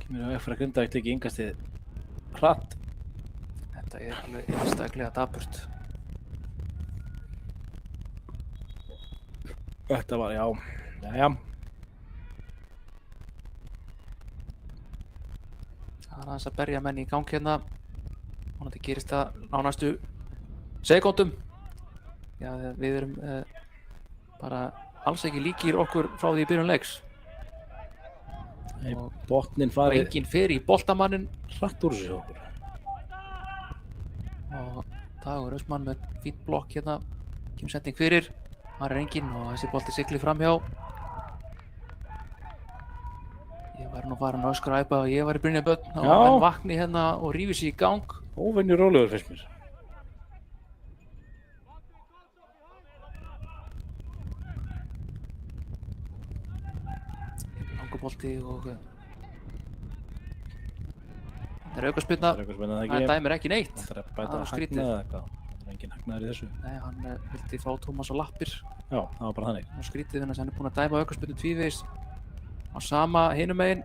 Speaker 2: Kemur á veg fyrir að Grindavík tekið innkastið hratt.
Speaker 1: Þetta er alveg einstaklega dapurt.
Speaker 2: Þetta var, já. Jæja.
Speaker 1: Það er aðeins að berja menn í gang hérna. Vonandi gerist það á næstu sekúndum. Já, við erum bara alls ekki líkir okkur frá því í byrjun leiks.
Speaker 2: Og botnin
Speaker 1: Og
Speaker 2: farið
Speaker 1: enginn fer í boltamannin.
Speaker 2: hratt úr þessu okkur.
Speaker 1: Og Dagur Östmann með fínt blokk hérna. Kemur sending fyrir. Þar er enginn og þessi bolti siglir framhjá. Ég var nú farin að öskra æpa og ég var í Brynjabjörn og hann vakni hérna og rífi sig í gang.
Speaker 2: Óvenju rólegur finnst mér.
Speaker 1: Langubolti og þetta er aukaspyrna. Það dæmir ekki neitt.
Speaker 2: Það er að bæta að hagnaði eða eitthvað. Það er engin hagnaður í þessu.
Speaker 1: Nei, hann vildi fá Tómas á lappir.
Speaker 2: Já, það var bara þannig.
Speaker 1: Og skrítið þannig að hann er búinn að dæma aukaspyrnu tvívegis á sama hinum megin.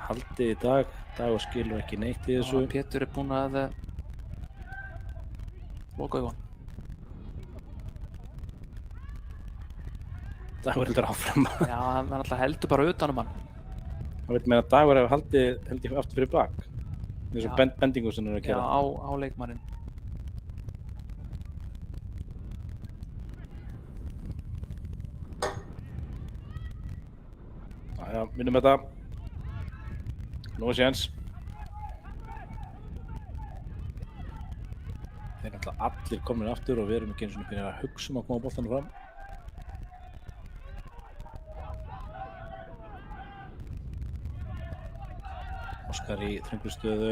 Speaker 2: Haldið í dag. Dagur skilur ekki neitt í þessu.
Speaker 1: Og Pétur er búinn að loka augun.
Speaker 2: Dagur heldur áfram.
Speaker 1: Já, hann alltaf heldur bara utanum hann.
Speaker 2: Það vil meina að Dagur hefur held ég aftur fyrir bak. Þessu
Speaker 1: Já.
Speaker 2: bendingu sem hann er að
Speaker 1: Já,
Speaker 2: gera.
Speaker 1: á leikmanninn.
Speaker 2: Já, vinnum þetta. Nú er séns. Þeir er náttúrulega allir komnir aftur og við erum ekki eins og byrjað að hugsa að koma boltanum fram. Óskar í þrönglustöðu.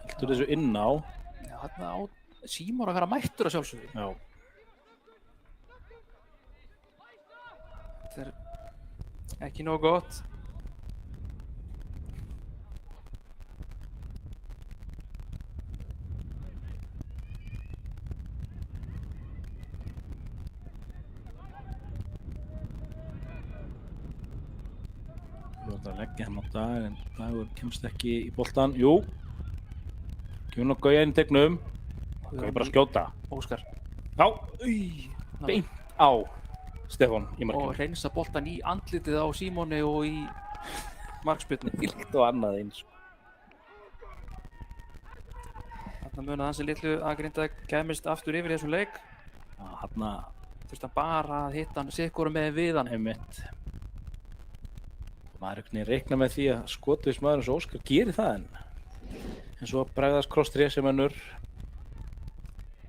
Speaker 2: Heldur þessu inn á.
Speaker 1: Já, þarna á Símon að vera mættur að sjálfsögðu.
Speaker 2: Já.
Speaker 1: Þetta er ekki nógu gott.
Speaker 2: Þú ert að leggja hann á Dag en Dagur kemst ekki í boltan. Jú. Kemur nú Gauja inn í tegnum. Gauja bara að skjóta.
Speaker 1: Óskar.
Speaker 2: Já.
Speaker 1: Új.
Speaker 2: Beint á Stefán í
Speaker 1: Og
Speaker 2: markinu.
Speaker 1: reynsa boltan í andlitið á Símoni og í markspyrnu.
Speaker 2: Líkt og annað eins.
Speaker 1: Þarna munið hans litlu að Grindavík kæmist aftur yfir í þessum leik.
Speaker 2: Já, þarna
Speaker 1: Þurfti hann bara að hitta hann sikkur með við hann.
Speaker 2: einmitt. Maður er einhvern veginn reikna með því að skotvis maður eins og Óskar gerir það en svo bregðast kross-3 sem önnur.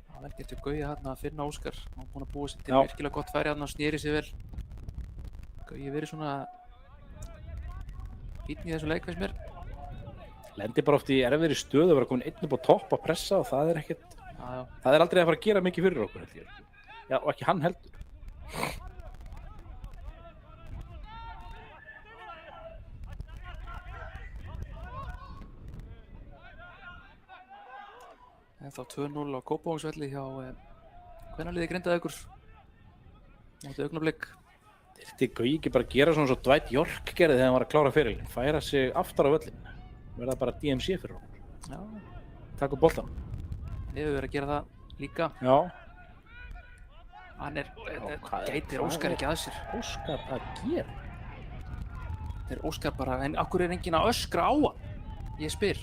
Speaker 1: Það vel getur Gauja þarna að finna Óskar. Hann var búinn að búa sér til
Speaker 2: Já.
Speaker 1: virkilega gott færi þarna og sneri sér vel. Gauji verið svona fínn í þessum leik, finnst mér.
Speaker 2: Lendir bara oft í erfiðri stöðu að vera komin einn upp á topp að pressa og það er ekkert,
Speaker 1: Já.
Speaker 2: það er aldrei að fara að gera mikið fyrir okkur held ég. Já, og ekki hann heldur.
Speaker 1: Ennþá 2-0 á Kópavogsvelli hjá kvennaliði Grindavíkur. Móti Augnablik.
Speaker 2: Þyrfti Gauji ekki bara að gera svona svo Dwight York gerði þegar hann var að klára ferilinn. Færa sig aftar á völlin. Verða bara DMC fyrir okkur.
Speaker 1: Já,
Speaker 2: Takk upp boltan.
Speaker 1: við höfum verið að gera það líka.
Speaker 2: Já.
Speaker 1: Hann
Speaker 2: hvað er-
Speaker 1: gætir
Speaker 2: hvað
Speaker 1: Óskar
Speaker 2: er-
Speaker 1: ekki að sér.
Speaker 2: Óskar að gera.
Speaker 1: Þetta er Óskar bara, en akkur er enginn að öskra á hann? Ég spyr.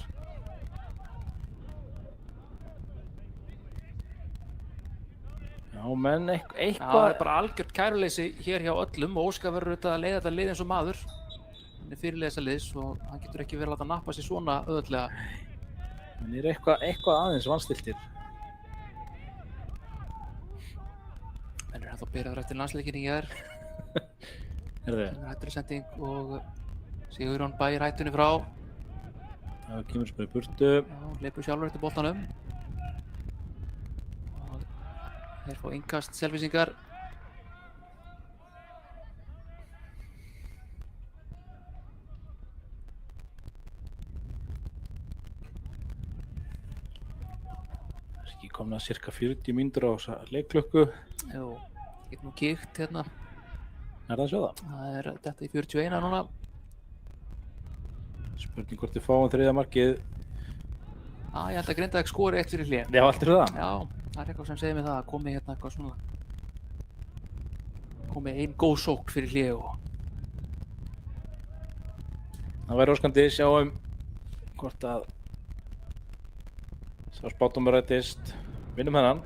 Speaker 2: Já, menn
Speaker 1: Já, það
Speaker 2: eitthvað.
Speaker 1: er bara algjört kæruleysi hér hjá öllum og Óskar verður auðvitað að leiða þetta lið eins og maður. Hann er fyrirliði þessa liðs og hann getur ekki verið að láta nappa sér svona auðvitað.
Speaker 2: Hann er eitthvað aðeins vanstiltir.
Speaker 1: En er ennþá byrjaður eftir landsleikinni í gær.
Speaker 2: Herðu,
Speaker 1: Sem er hættur í sending og Sigurjón bæir hættunni frá.
Speaker 2: það kemur spyrir burtu.
Speaker 1: Já, hleypur sjálfur eftir boltanum. Og þeir fá innkast selvísingar.
Speaker 2: Ekki komna cirka 40 mínútur á þessa leikklukku.
Speaker 1: Jú, ég get nú kíkt hérna.
Speaker 2: Er það að sjá það?
Speaker 1: Það er þetta í 41 núna.
Speaker 2: Spurning hvort þið fáum þriðja markið.
Speaker 1: Ég held að Grindavík skori eitt fyrir hlé.
Speaker 2: Já, allt er það.
Speaker 1: Já, það er eitthvað sem segir mig það að komi hérna eitthvað svona. Komi ein góð sókn fyrir hlé og
Speaker 2: Það væri óskandi, sjáum hvort að sá spátum rættist. Vinnum hennan.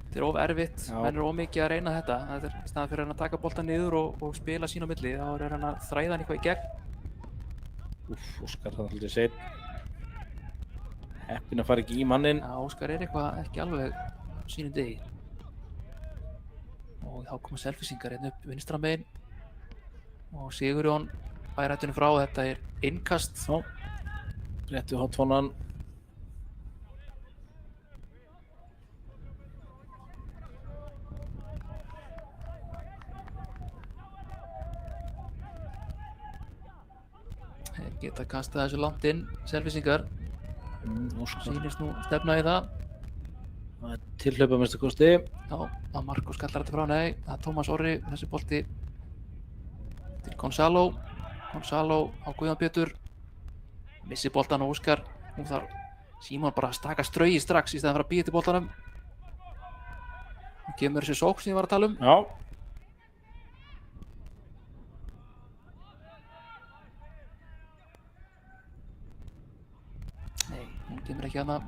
Speaker 1: þetta er of erfitt.
Speaker 2: Já.
Speaker 1: Menn er of mikið að reyna þetta. Það er í staðan fyrir hann að taka boltan niður og spila sín á milli. Þá er hann að þræða hann eitthvað í gegn.
Speaker 2: Óskar það aldrei seinn. Heppinn að fara ekki í mannin.
Speaker 1: Já, Óskar er eitthvað ekki alveg á sínum degi. Og þá koma selfísingar hérna upp vinstra megin. Og Sigurjón bæir hættunni frá. Þetta er innkast.
Speaker 2: Já. Réttu hotfónan.
Speaker 1: Þeir geta kastað þessu langt inn, selfísingar.
Speaker 2: Óskar.
Speaker 1: Sýnist nú stefna í það.
Speaker 2: Það er tilhlaupa að minnsta kosti.
Speaker 1: Já, að Marcos kallar þetta frá, nei, það er Tómas Orri, þessi bolti til Gonzalo. Gonzalo á Guðjón Pétur. Missi boltan og Óskar. Nú þarf Símon bara að staka strauji strax í stæðan fyrir að býja til boltanum. Nú kemur þessi sókn sem ég var að tala um.
Speaker 2: Já.
Speaker 1: Nei, hún kemur ekki hana.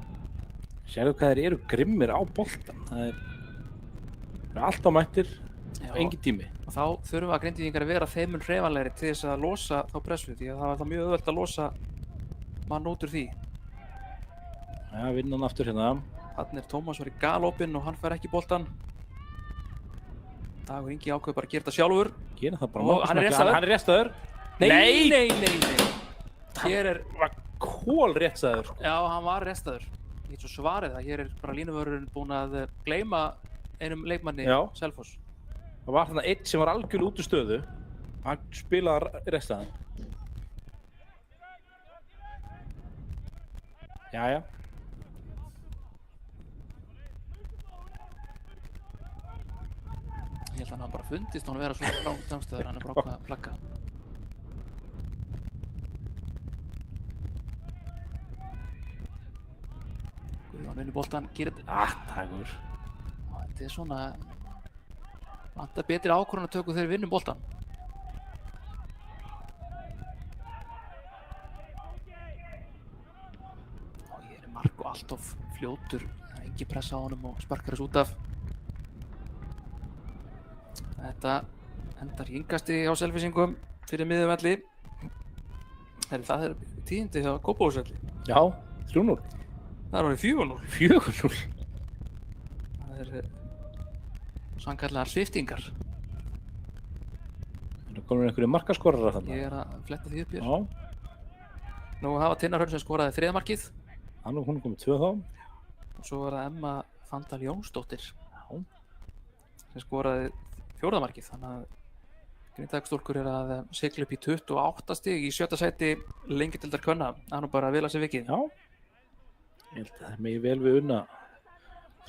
Speaker 2: Sérðu hvað þeir eru grimmir á boltan. Það er alltaf mættir
Speaker 1: Já.
Speaker 2: og engin tími.
Speaker 1: Og þá þurfa Grindvíkingar að vera þeim mun hreyfanlegri til þess að losa þá pressu, því að það var það mjög auðvelt að losa mann út úr því.
Speaker 2: Já, vinna hann aftur hérna.
Speaker 1: Þannig Tómas var í galopinn og hann fær ekki boltan. Dagur Ingi ákveður bara að gera þetta sjálfur.
Speaker 2: Gera það bara.
Speaker 1: Og hann er réttstæður.
Speaker 2: Hann er réttstæður.
Speaker 1: Nei. Hér er,
Speaker 2: Var kól réttstæður. Sko.
Speaker 1: já, hann var réttstæður. Ég get svo svarið að hér er bara línuvörðurinn búinn að gleyma einum leikmanni
Speaker 2: Já.
Speaker 1: Selfoss.
Speaker 2: Það var þarna einn sem var algjörlega út úr stöðu. Hann spilaði réttstæðan. Jæja.
Speaker 1: Ég held að hann hafi bara fundist hann að vera svona langt samstöður, hann er bara ákvað að plagga. Guðjón vinnur boltan, gerir þetta.
Speaker 2: Dagur.
Speaker 1: Þetta er svona, vantar betri ákvörðunartöku þegar við vinnum boltan. Og ég er Marko alltof fljótur, það er engin pressa á honum og sparkar þess út af. Þetta endar í yngasti á Selfyssingum fyrir miðjuvelli. Það er tíðindi hjá Kópavogsvelli.
Speaker 2: Já, 3-0.
Speaker 1: Það er orðið 4-0.
Speaker 2: 4-0.
Speaker 1: Það er sannkallar sviftingar.
Speaker 2: Það komur einhverju markaskorarar þarna.
Speaker 1: Ég er að fletta því upp hér.
Speaker 2: Já.
Speaker 1: Nú hafa Tinnar Hörn sem skoraði þriðja markið.
Speaker 2: Hún er komið 2 þá.
Speaker 1: Og svo er það Emma Fandal Jónsdóttir
Speaker 2: Já.
Speaker 1: sem skoraði fjórða markið. Þannig að Grindavíkurstúlkur er að sigla upp í 28 stig í 7. sæti lengjadildar kvenna. Það er nú bara að vila sig vikið.
Speaker 2: Já. Ég held að það er megi vel við unna.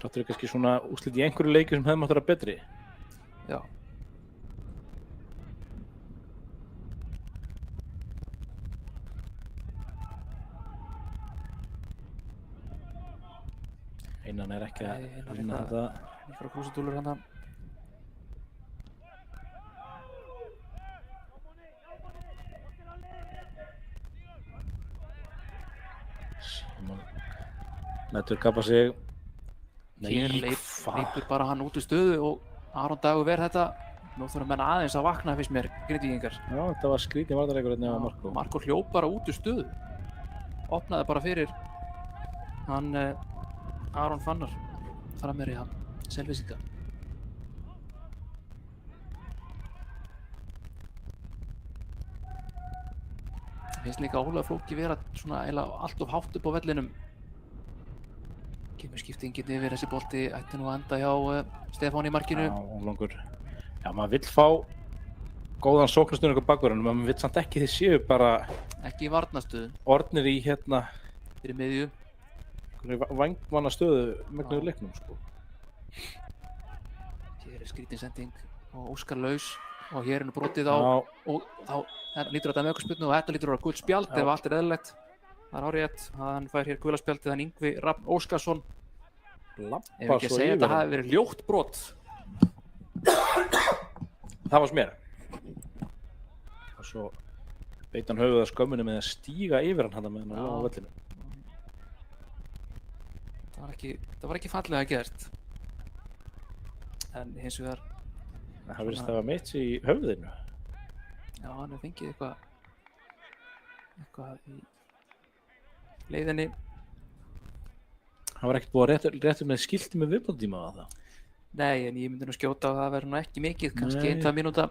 Speaker 2: Þráttur kannski svona úrslit í einhverju leiki sem hefði mátt vera betri.
Speaker 1: Já.
Speaker 2: Einan er ekki að
Speaker 1: Einar
Speaker 2: vinna
Speaker 1: er
Speaker 2: þetta.
Speaker 1: Í frá krúsatúlur hana.
Speaker 2: Simon lætur kappa sig.
Speaker 1: Hér leipur bara hann út úr stöðu og Aron Dagur verð þetta. Nú þurfum menn aðeins að vakna fyrst mér Grindvíkingar.
Speaker 2: Já, þetta var skrítið varnarleikur hérna á Marko.
Speaker 1: Marko hljóp bara út úr stöðu. Opnaði bara fyrir hann Aron Fannar frammeiri hann Selfyssinga. Finnst líka Ólafur Flóki vera svona eiginlega allt of hátt upp á vellinum. Kemur skiptingin yfir þessi bolti, ætti nú að enda hjá Stefán í markinu.
Speaker 2: Já, Ólungur. Já, maður vill fá góðan sóknarstuðning á bakvörðunum, en maður vill samt ekki þið séu bara
Speaker 1: Ekki í varnarstöðu
Speaker 2: orðnir í hérna
Speaker 1: fyrir miðju.
Speaker 2: vængmanna stöðu megnuðu leiknum, sko.
Speaker 1: Hér er skrítin sending og Óskar laus og hér er nú brotið á
Speaker 2: Já,
Speaker 1: og þá lítur þetta með aukaspyrnu og þetta lítur að vera gult spjald
Speaker 2: Já.
Speaker 1: ef allt er eðlilegt. Það er árétt að hann fær hér gula spjaldið hann Yngvi Rafn Óskarsson. Ef
Speaker 2: labba
Speaker 1: ekki að
Speaker 2: svo
Speaker 1: segja
Speaker 2: yfir
Speaker 1: þetta
Speaker 2: hann.
Speaker 1: hafi verið ljótt brot.
Speaker 2: Það var smér. Og svo beit hann höfuð að skömmunni með að stíga yfir hann með hann á
Speaker 1: Já.
Speaker 2: vellinu.
Speaker 1: Það var ekki fallega gert. En hins vegar,
Speaker 2: Það verðist að hafa meitt sig í höfðinu.
Speaker 1: já, hann hefur fengið eitthvað í leiðinni.
Speaker 2: Það var ekkert búið að réttu með skilti með viðbótartíma á það.
Speaker 1: Nei, en ég myndi nú skjóta að það verður nú ekki mikið, kannski
Speaker 2: Nei.
Speaker 1: 1-2 mínúta.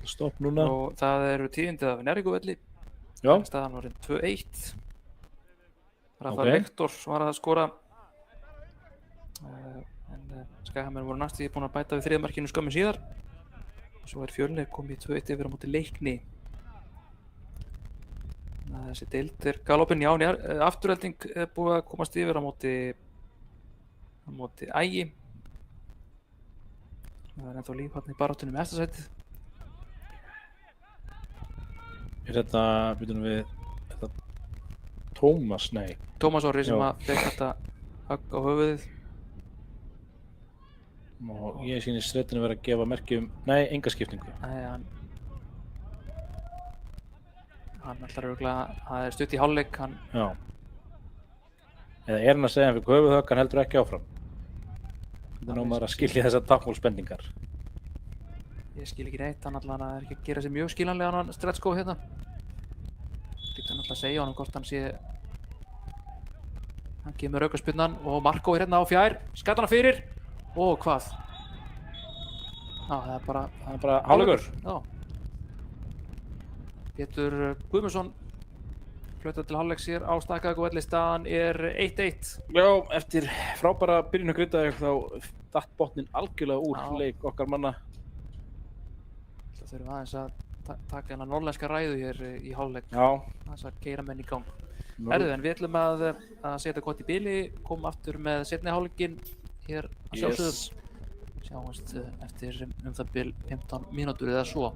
Speaker 2: Stopp núna.
Speaker 1: Og það eru tíðindið af Njarðvíkurvelli.
Speaker 2: Já,
Speaker 1: Staðan var 2-1. Rafa
Speaker 2: Ok.
Speaker 1: Viktor var að skora. En Skagamenn voru næst búin að bæta við þriðja markinu skömmu síðar. Svo er Fjölnir komið 2-1 yfir á móti Leikni. Þessi deild er galopinn, já, Afturhelding er búið að komast yfir á móti Ægi. Það er ennþá lífhaldin í baráttunni með efsta sætið.
Speaker 2: er þetta, byrjum við, þetta Tómas, nei.
Speaker 1: Tómas Orri sem
Speaker 2: Já.
Speaker 1: að fekk þetta högg á höfuðið.
Speaker 2: og ég sýnir Stretinu vera að gefa merki nei, enga skiptingu.
Speaker 1: Nei, hann ætlar örugglega, það er stutt í hálfleik, hann
Speaker 2: Já. Eða er hann að segja hann fyrir höfuðhögg, hann heldur ekki áfram. Hvernig maður að skilja þessar tákmálsbendingar?
Speaker 1: Ég skil ekki neitt, hann allan er ekki að gera sér mjög skiljanlega hann Stretsko hérna. Getur hann alltaf að segja honum hvort hann sé... Hann kemur aukaspyrnan og Marko er hérna á fjær, skall hana fyrir og hvað? Já, það er bara
Speaker 2: hálfleikur.
Speaker 1: Já. Pétur Guðmundsson flautar til hálfleiks hér á Stakkavíkurvelli, staðan er 1-1.
Speaker 2: Já, eftir frábæra byrjun að Grindavík þá datt botninn algjörlega úr leik okkar manna.
Speaker 1: Það þurfum aðeins að taka hennar norrlenska ræðu hér í hálfleik.
Speaker 2: Já.
Speaker 1: Aðeins að keyra menn í gang. Herðu, en við ætlum að setja gott í bili, koma aftur með seinni hálfleikinn hér að sjálfsögðu. Sjáumst eftir það bil 15 mínútur eða svo.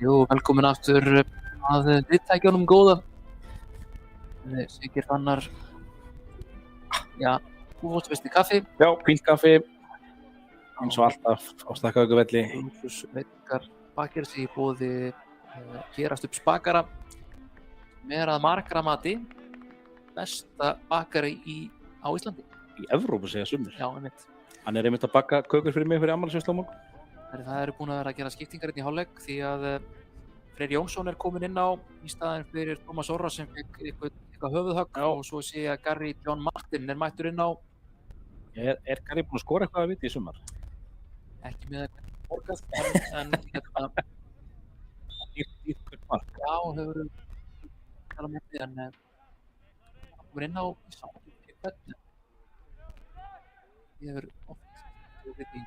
Speaker 1: Jú, velkomin aftur að viðtækjunum góða. Siggeir Fannar, já, þú fórst fyrst í kaffi.
Speaker 2: Já, fínt kaffi, eins og alltaf á Stakkavíkurvelli.
Speaker 1: Lúxus veitingar bakers í boði Gerast upp spakara með að margra mati besta bakari á Íslandi.
Speaker 2: Í Evrópu segja sumir.
Speaker 1: Já, einmitt.
Speaker 2: Hann er einmitt að bakka kökur fyrir mig fyrir afmælisveislu á morgun.
Speaker 1: Það eru búin að vera að gera skiptingar í hálfleik því að Freyr Jónsson er komin inn á í staðinn fyrir Tómas Orra sem fekk eitthvað höfuðhögg og svo sé ég að Gary John Martin er mættur inn á.
Speaker 2: Er Gary búin að skora eitthvað að viti í sumar?
Speaker 1: Ekki með eitthvað borgað, en
Speaker 2: Írt mark.
Speaker 1: já, hefur tala með því en komin inn á í samtíð fyrir hvernig. Ég hefur oft viti.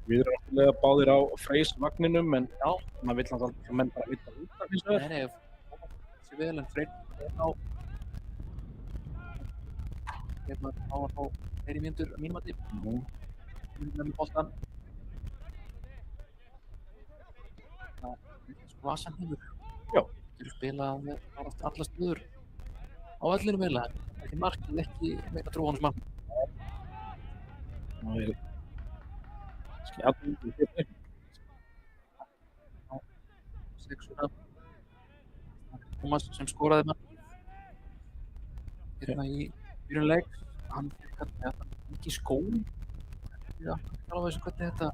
Speaker 2: Við erum náttúrulega báðir á Freys-vagninum, en já, maður vill náttúrulega að menn bara vita út af þessu.
Speaker 1: Nei, þessi vel en Freyr er á á að fá meiri mínútur að mínum mati. Með boltan. Sko Vasan hefur.
Speaker 2: Já.
Speaker 1: Getur spilað með alla stöður á vellinum eiginlega. Ekki markið, ekki meira trú á hans mann.
Speaker 2: Og skjáttum í fyrir.
Speaker 1: Sexuna. Tómas sem skoraði markið. Hérna í byrjunleik. Hann fikk ekki skóli. Já, það var þessu hvernig þetta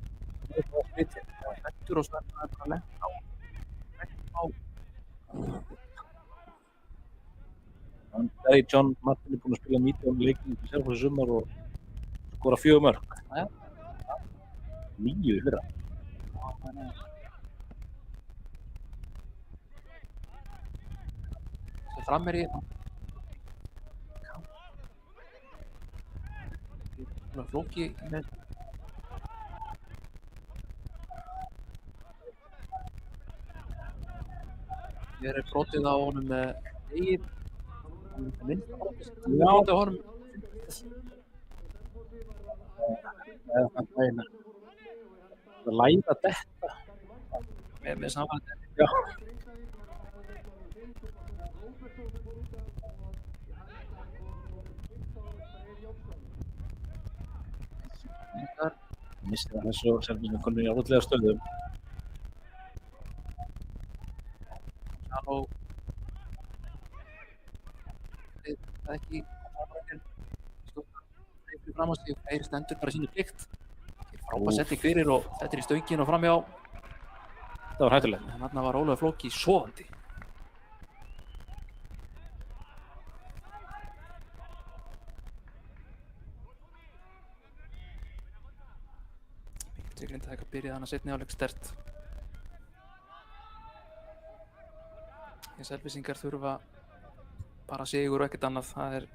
Speaker 1: hættur og svo er það bara lent á.
Speaker 2: Gary John Martin er búinn að spila 19 leikjum í Selfossi í sumar og skora 4 mörk.
Speaker 1: Já.
Speaker 2: 9 í fyrra.
Speaker 1: Svo frammeri flóki með Ég er brotið á honum Egil minnst brotið á honum
Speaker 2: Það læra þetta.
Speaker 1: með samanlega.
Speaker 2: Já. Misti það þessu og Selfyssingar komnir í ágætlega stöðum.
Speaker 1: Halló. Það ekki fyrir fram á sig og Freyr stendur bara sínu plikt. Frábær setting fyrir og þetta í stöngin og framhjá.
Speaker 2: Það var hættulegt.
Speaker 1: En þarna var Ólafur Flóki sofandi. Mikið Grindavík að byrja þannig að seinni hálfleik sterkt. Selfyssingar þurfa bara sigur og ekkert annað. Það er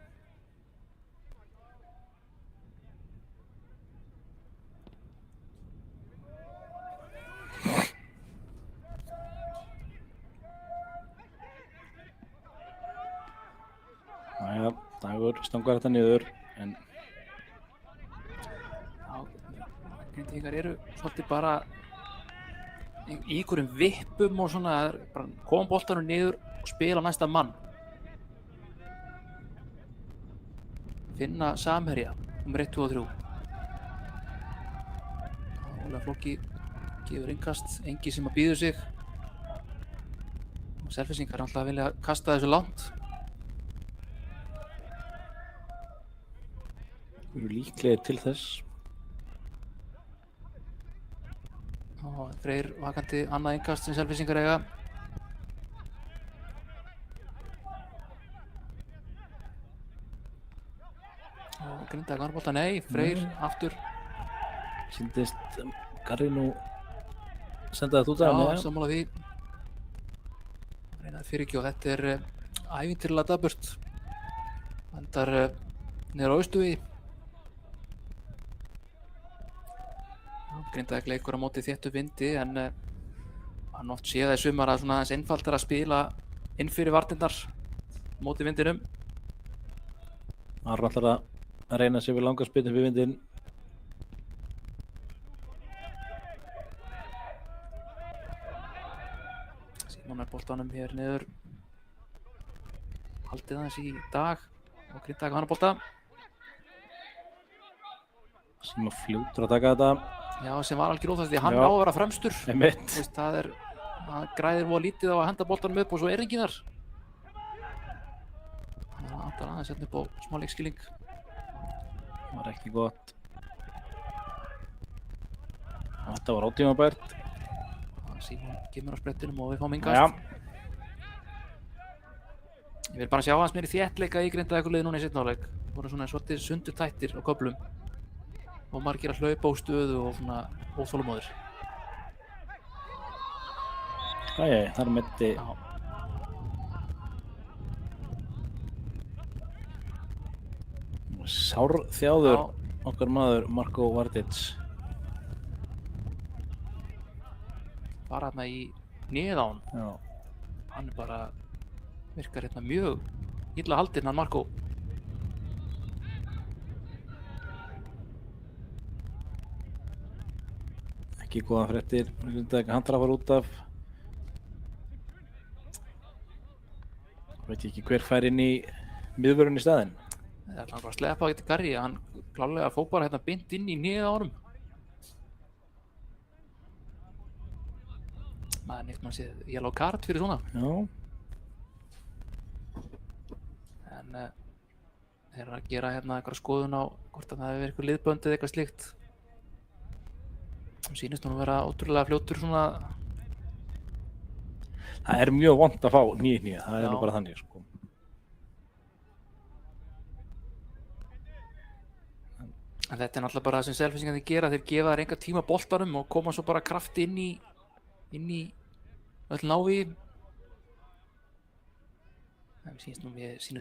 Speaker 2: Jæja, Dagur stangar þetta niður, en
Speaker 1: Grindvíkingar eru svolítið bara í einhverjum vippum og svona, bara koma boltanum niður og spila næsta mann. Finna samherja, nummer 1, 2 og 3. Ólafur Flóki gefur innkast, engi sem að býður sig. Og Selfyssingar er alltaf að vilja kasta þessu langt.
Speaker 2: Við erum líklegir til þess.
Speaker 1: Og Freyr vakandi annað innkast sem Selfyssingar eiga. Og Grindavík vann bolta, nei, Freyr aftur.
Speaker 2: Sýndist Garri nú senda þetta út af henni.
Speaker 1: Já, sammála því. Reynaði fyrir ekki og þetta er ævintýralega daburt. Vandar niður á Austurvíði. Grindavík leikur á móti þéttu vindi en hann oft séð það í sumar að svona aðeins einfaldar að spila inn fyrir varnirnar móti vindinum.
Speaker 2: Aron ætlar að reyna sig við langa spyrnu við vindinn.
Speaker 1: Símon er boltanum hér niður. Haldið aðeins í dag og Grindavík hann bolta.
Speaker 2: Símon fljótur að taka þetta.
Speaker 1: Já, sem var algjör óþægt því hann
Speaker 2: Já.
Speaker 1: á að vera fremstur.
Speaker 2: Einmitt.
Speaker 1: Þú veist, hann græðir voða lítið á að henda boltanum upp og svo er enginn þar. Þannig að Anton aðeins setna upp á smá leikskilning.
Speaker 2: Það var ekki gott. Þetta var ótímabært.
Speaker 1: Símon kemur á sprettinum og við fáum innkast.
Speaker 2: Já.
Speaker 1: Ég vil bara sjá aðeins meiri þéttleika í Grindavíkurliði núna í seinni hálfleik. Það voru svona svolítið sundurtættir á köflum og margir að hlaupa á stöðu og svona óþolinmóðir.
Speaker 2: Æjæj, þar meiddi
Speaker 1: Já.
Speaker 2: sárþjáður
Speaker 1: Já.
Speaker 2: okkar maður Marko Vardic.
Speaker 1: Bara hérna í neðán.
Speaker 2: Já.
Speaker 1: Hann er bara, virkar hérna mjög illa haldinn hann Marko.
Speaker 2: Ekki góða fréttir. Grindavík handlar að fara út af. Veit ég ekki hver fær inn í miðvörun í staðinn.
Speaker 1: Það er bara að sleppa á getið Garri, hann klálega fór bara hérna beint inn í neðánum. Maður neitt mann séð yellow card fyrir svona.
Speaker 2: Já.
Speaker 1: En þeir eru að gera hérna eitthvað skoðun á hvort að það hefur verið eitthvað liðbönd eða eitthvað slíkt. Það sýnist nú að vera ótrúlega fljótur svona.
Speaker 2: Það er mjög vont að fá 9-9. Það er
Speaker 1: Já.
Speaker 2: nú bara þannig, sko.
Speaker 1: En þetta er náttúrulega bara það sem Selfyssingarnir gera. Þeir gefa þær enga tíma boltanum og koma svo bara krafti inn í öll návíi. Það sýnist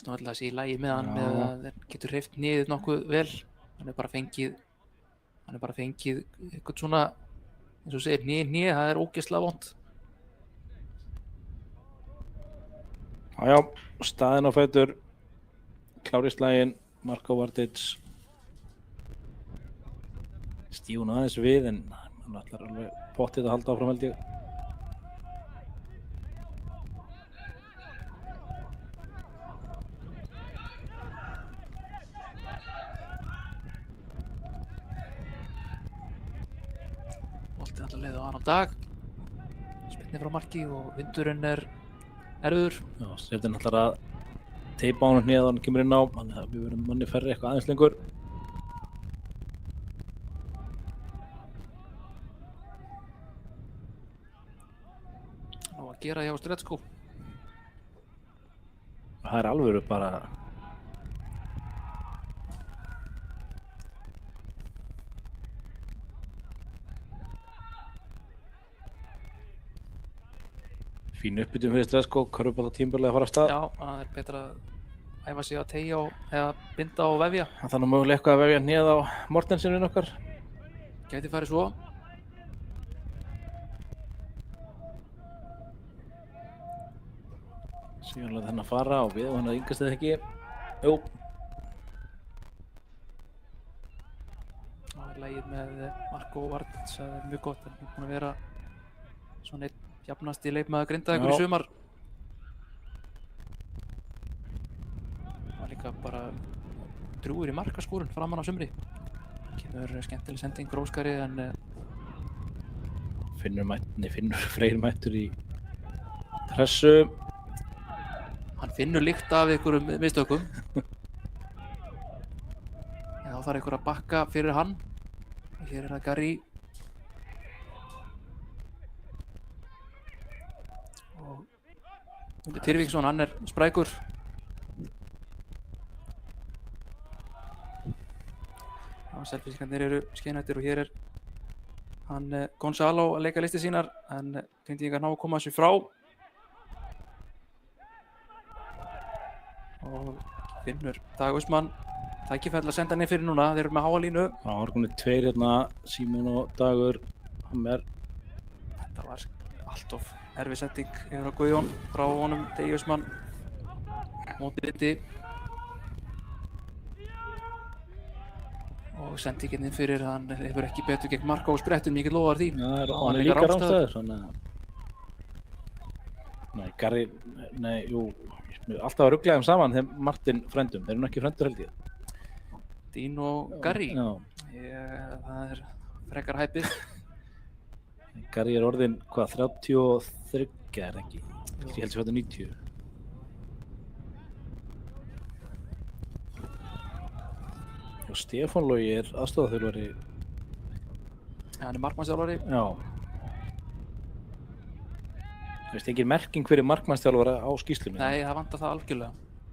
Speaker 1: nú öll að það sé í lagi með hann
Speaker 2: Já.
Speaker 1: með að þeir getur hreyft niður nokkuð vel. Hann er bara fengið eitthvað svona, eins og segir, það er ógeðslega vont.
Speaker 2: Já, staðinn á fætur. Klár í slaginn. Marko Vardic. Stígun aðeins við en hann ætlar alveg pottið að halda áfram held ég.
Speaker 1: Boltið alltaf leið á annan dag. Spyrnir frá marki og vindurinn er erfiður.
Speaker 2: Já, Stefán ætlar að teipa á hann hnið og hann kemur inn á. Þannig að við verðum manni færri eitthvað aðeins lengur.
Speaker 1: Á að gera hjá Stretsko.
Speaker 2: Það er alveg bara fín uppbytun fyrir Stretsko, körfubolta tímabilið að fara af stað.
Speaker 1: Já, það er betra að æfa sig að teygja eða binda og vefja.
Speaker 2: Það þarf nú mögulega eitthvað að vefja hnið á Mortenseninn okkar.
Speaker 1: Gæti farið svo.
Speaker 2: Síðan laði henn að fara og við og hann að yngast eða ekki. Jú.
Speaker 1: Það er lagið með Marko Vardic, það er mjög gott. Það er búin að vera svona einn jafnasti leikmaður Grindavíkur í
Speaker 2: Já.
Speaker 1: sumar. Það var líka bara drúgur í markaskorun framan á sumri. Kemur skemmtileg sending frá Óskari en
Speaker 2: Finnur Freyr mættur í pressu.
Speaker 1: Hann finnur lykt af einhverjum mistökum. Þá þarf einhver að bakka fyrir hann. Hér það Garri. Og Tyrfingsson, hann sprækur. Selfyssingarnir eru skeinættir og hér hann Gonzalo að leika listi sínar en Grindvíkingar ná að koma þessu frá. Og Finnur Dag Austmann tækifæri að senda hann inn fyrir núna, þeir eru með háa línu.
Speaker 2: Já, það eru komnir 2 hérna, Símon og Dagur Hammer.
Speaker 1: Þetta var allt of erfið setting yfir á Guðjón frá honum Degi Austmann móti Vindi. Og sendingin inn fyrir, hann hefur ekki betur gegn marka og sprettum, ég get lofað því.
Speaker 2: Já, hann líka rámstæður. Nei, Garri, alltaf að ruggla þeim saman þeim Martin frændum, þeir eru ekki frændur held ég.
Speaker 1: Dín og Garri?
Speaker 2: Já.
Speaker 1: Það frekar hæpið.
Speaker 2: Garri orðinn, 33 ekki? Ég held sem þetta 90. Og Stefán Logi aðstoðarþjálfari.
Speaker 1: Ja, hann markmannsþjálfari.
Speaker 2: Já. Þú veist, engin merking fyrir markmannsþjálfara á skýrslunni?
Speaker 1: Nei, það vantar það algjörlega.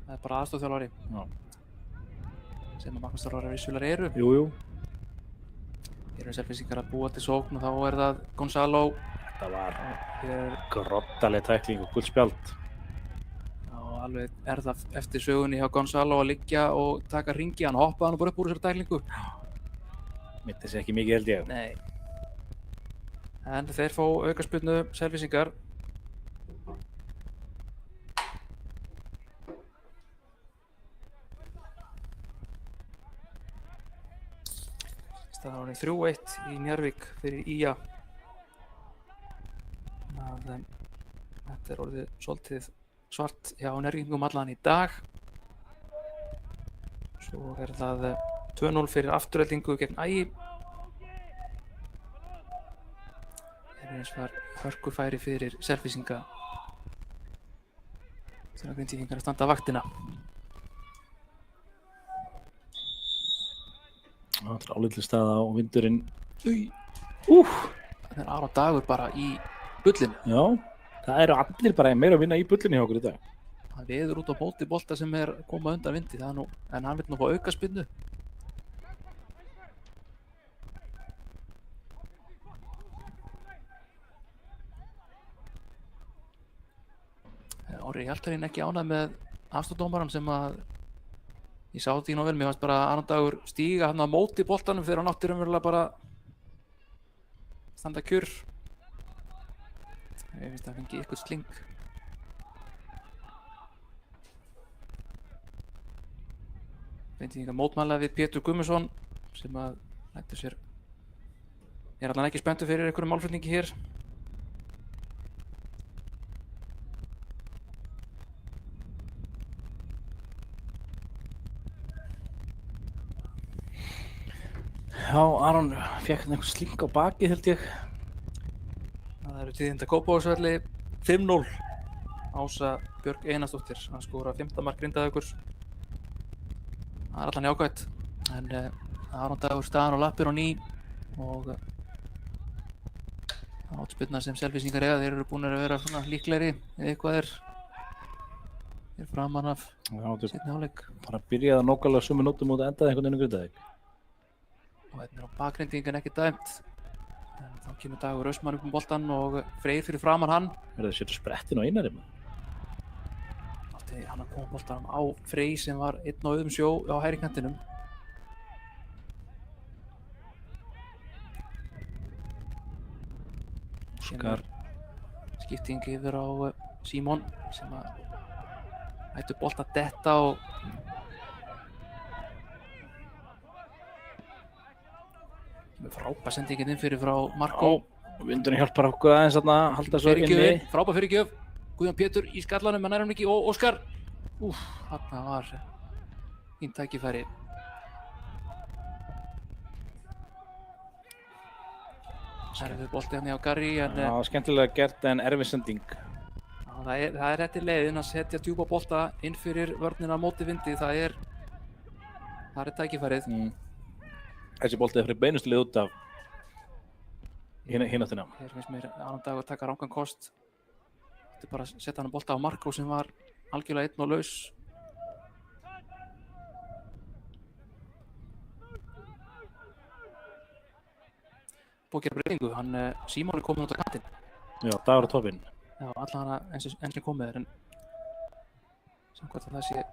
Speaker 1: Það bara aðstoðarþjálfari.
Speaker 2: Já.
Speaker 1: Sem að markmannsþjálfarar vissulega eru.
Speaker 2: Jú.
Speaker 1: Hér eru Selfyssingar að búa til sókn og þá það Gonzalo.
Speaker 2: Þetta var grottaleg tækling og gult spjald.
Speaker 1: Alveg það eftir sögunni hjá Gonzalo að liggja og taka hringi, hann hoppaði hann bara upp úr þessari tæklingu.
Speaker 2: Mitti sig ekki mikið held ég.
Speaker 1: Nei. En þeir fá aukaspyrnu Selfyssingar. Það var orðið 3-1 í Njarðvík fyrir IA. Þetta orðið svolítið svart hjá Njarðvíkingum allan í dag. Svo það 2-0 fyrir Aftureldingu gegn Ægi. Eins var hörkufæri fyrir Selfyssinga. Þegar Grindvíkingar að standa vaktina.
Speaker 2: Það álitli staða og vindurinn.
Speaker 1: Það Aron Dagur bara í bullinu.
Speaker 2: Já. Það eru allir bara meira að vinna í bullinu hjá okkur í dag.
Speaker 1: Hann veður út á móti bolta sem koma undan vindi, en hann vill nú fá aukaspyrnu. Orri Hjaltarinn ekki ánægð með afstandómarann sem að ég sá því nú vel, mér fannst bara Aron Dagur stíga hann á móti boltanum þegar hann átti raunverulega bara standa kjur. Ég finnst að það fengi eitthvað sling. Grindvíkingar mótmæla við Pétur Guðmundsson sem að lætur sér. Ég allan ekki spenntur fyrir einhverjum málflutningi hér.
Speaker 2: Já, Aron fékk einhvern sling á bakið held ég.
Speaker 1: Það eru tíðinda Kópavogsvelli 5-0. Ása Björg Einarsdóttir að skora 5. mark Grindavíkur. Það allan jákvætt. En Aron Dagur staðan á lappir á ný og átspyrna sem Selfyssingar eiga, þeir eru búin að vera svona líklegri eða eitthvað framan af seinni hálfleik.
Speaker 2: Bara byrjaði nákvæmlega sömu nótum út að endaði einhvern veginn Grindavík.
Speaker 1: Og þetta á bakgrindingan ekki dæmt. En þá kemur Dagur Austmann upp boltan og Freyr fyrir framan hann.
Speaker 2: Verður það sér sprettin á Einari?
Speaker 1: Hann að koma boltan á Freyr sem var einn á auðum sjó á hægri kantinum. Skipting yfir á Símon sem að hættu bolta detta og frábær sendingin inn fyrir frá Marko.
Speaker 2: Vindurinn hjálpar okkur aðeins að halda svo inni.
Speaker 1: Frábær fyrirgjöf. Guðjón Pétur í skallanum, en nær hann ekki. Og Óskar. Þarna var fínt tækifæri. erfið bolti hann á Garri, en
Speaker 2: Já, skemmtilega gert en erfið sending.
Speaker 1: það er rétti leiðin að setja djúpa bolta inn fyrir vörnina á móti vindi. Það er tækifærið.
Speaker 2: Þessi bolti er fyrir beinustu leið út af hináttina.
Speaker 1: Hér finnst mér annan dag að taka rangan kost. Þetta er bara að setja hann bolta á Marko sem var algjörlega einn og laus. Búið að gera breytingu. Símon er komin út á kantinn.
Speaker 2: Já, Dagur á toppinn.
Speaker 1: Já, allan enn sem komið er, en samkvæmt að það sé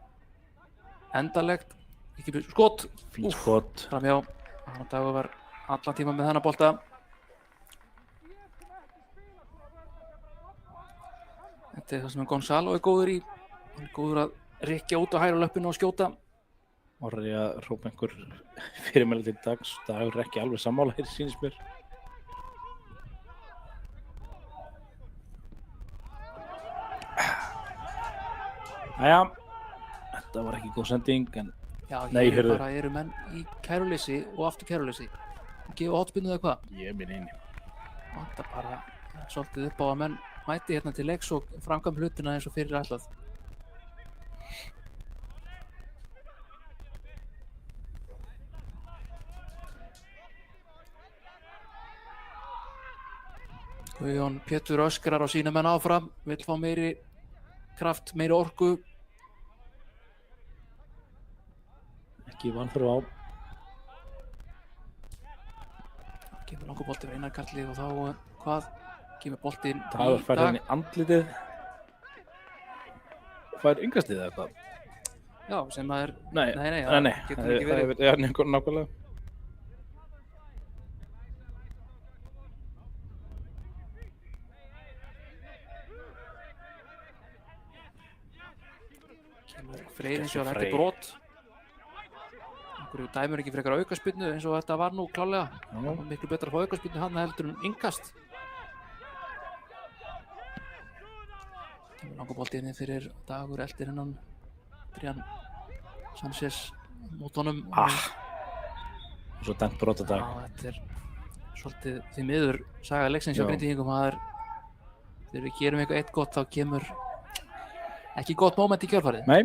Speaker 1: endanlegt. Ekki skot.
Speaker 2: Fínt skot.
Speaker 1: Framhjá. Annan Dagur var allan tíma með þennan bolta. Þetta er það sem Gonzalo er góður í. Hann er góður að rykkja út á hægra löppinu og skjóta.
Speaker 2: Orri að hrópa einhver fyrirmæli til dags. Dagur er ekki alveg sammála hér, sýnist mér. Jæja, þetta var ekki góð sending, en
Speaker 1: Já,
Speaker 2: nei,
Speaker 1: hér
Speaker 2: heyrðu.
Speaker 1: bara eru menn í kæruleysi og aftur kæruleysi. Gefa hotspinnu eða hvað?
Speaker 2: Ég er minn eini.
Speaker 1: Vantar bara svolítið upp á að menn mæti hérna til leiks og framkvæm hlutina eins og fyrir ætlað. Guðjón Pétur öskrar á sína menn áfram, vill fá meiri kraft, meiri orku.
Speaker 2: Ekki vanþörf á.
Speaker 1: Kemur langur bolti fyrir Einar Karli og þá hvað? Kemur boltinn
Speaker 2: Dagur fær henni andlitið. Fær yngastið eða hvað?
Speaker 1: Já, sem að er...
Speaker 2: Nei,
Speaker 1: það getur ekki verið.
Speaker 2: Já, nákvæmlega.
Speaker 1: Kemur Freyr eins og þetta er brot. Einhverju dæmur ekki frekar aukaspyrnu eins og þetta var nú klálega. Það var miklu betra að fá aukaspyrnu hann heldur en innkast. Kemur langur bolti inn fyrir Dagur eldir hennan Adrian Sanchez mót honum.
Speaker 2: Og svo dæmt brot að dag.
Speaker 1: Já, þetta er svolítið því miður saga leiksins hjá Grindvíkingum. Þegar við gerum eitthvað eitt gott þá kemur ekki gott moment í kjölfarið.
Speaker 2: Nei.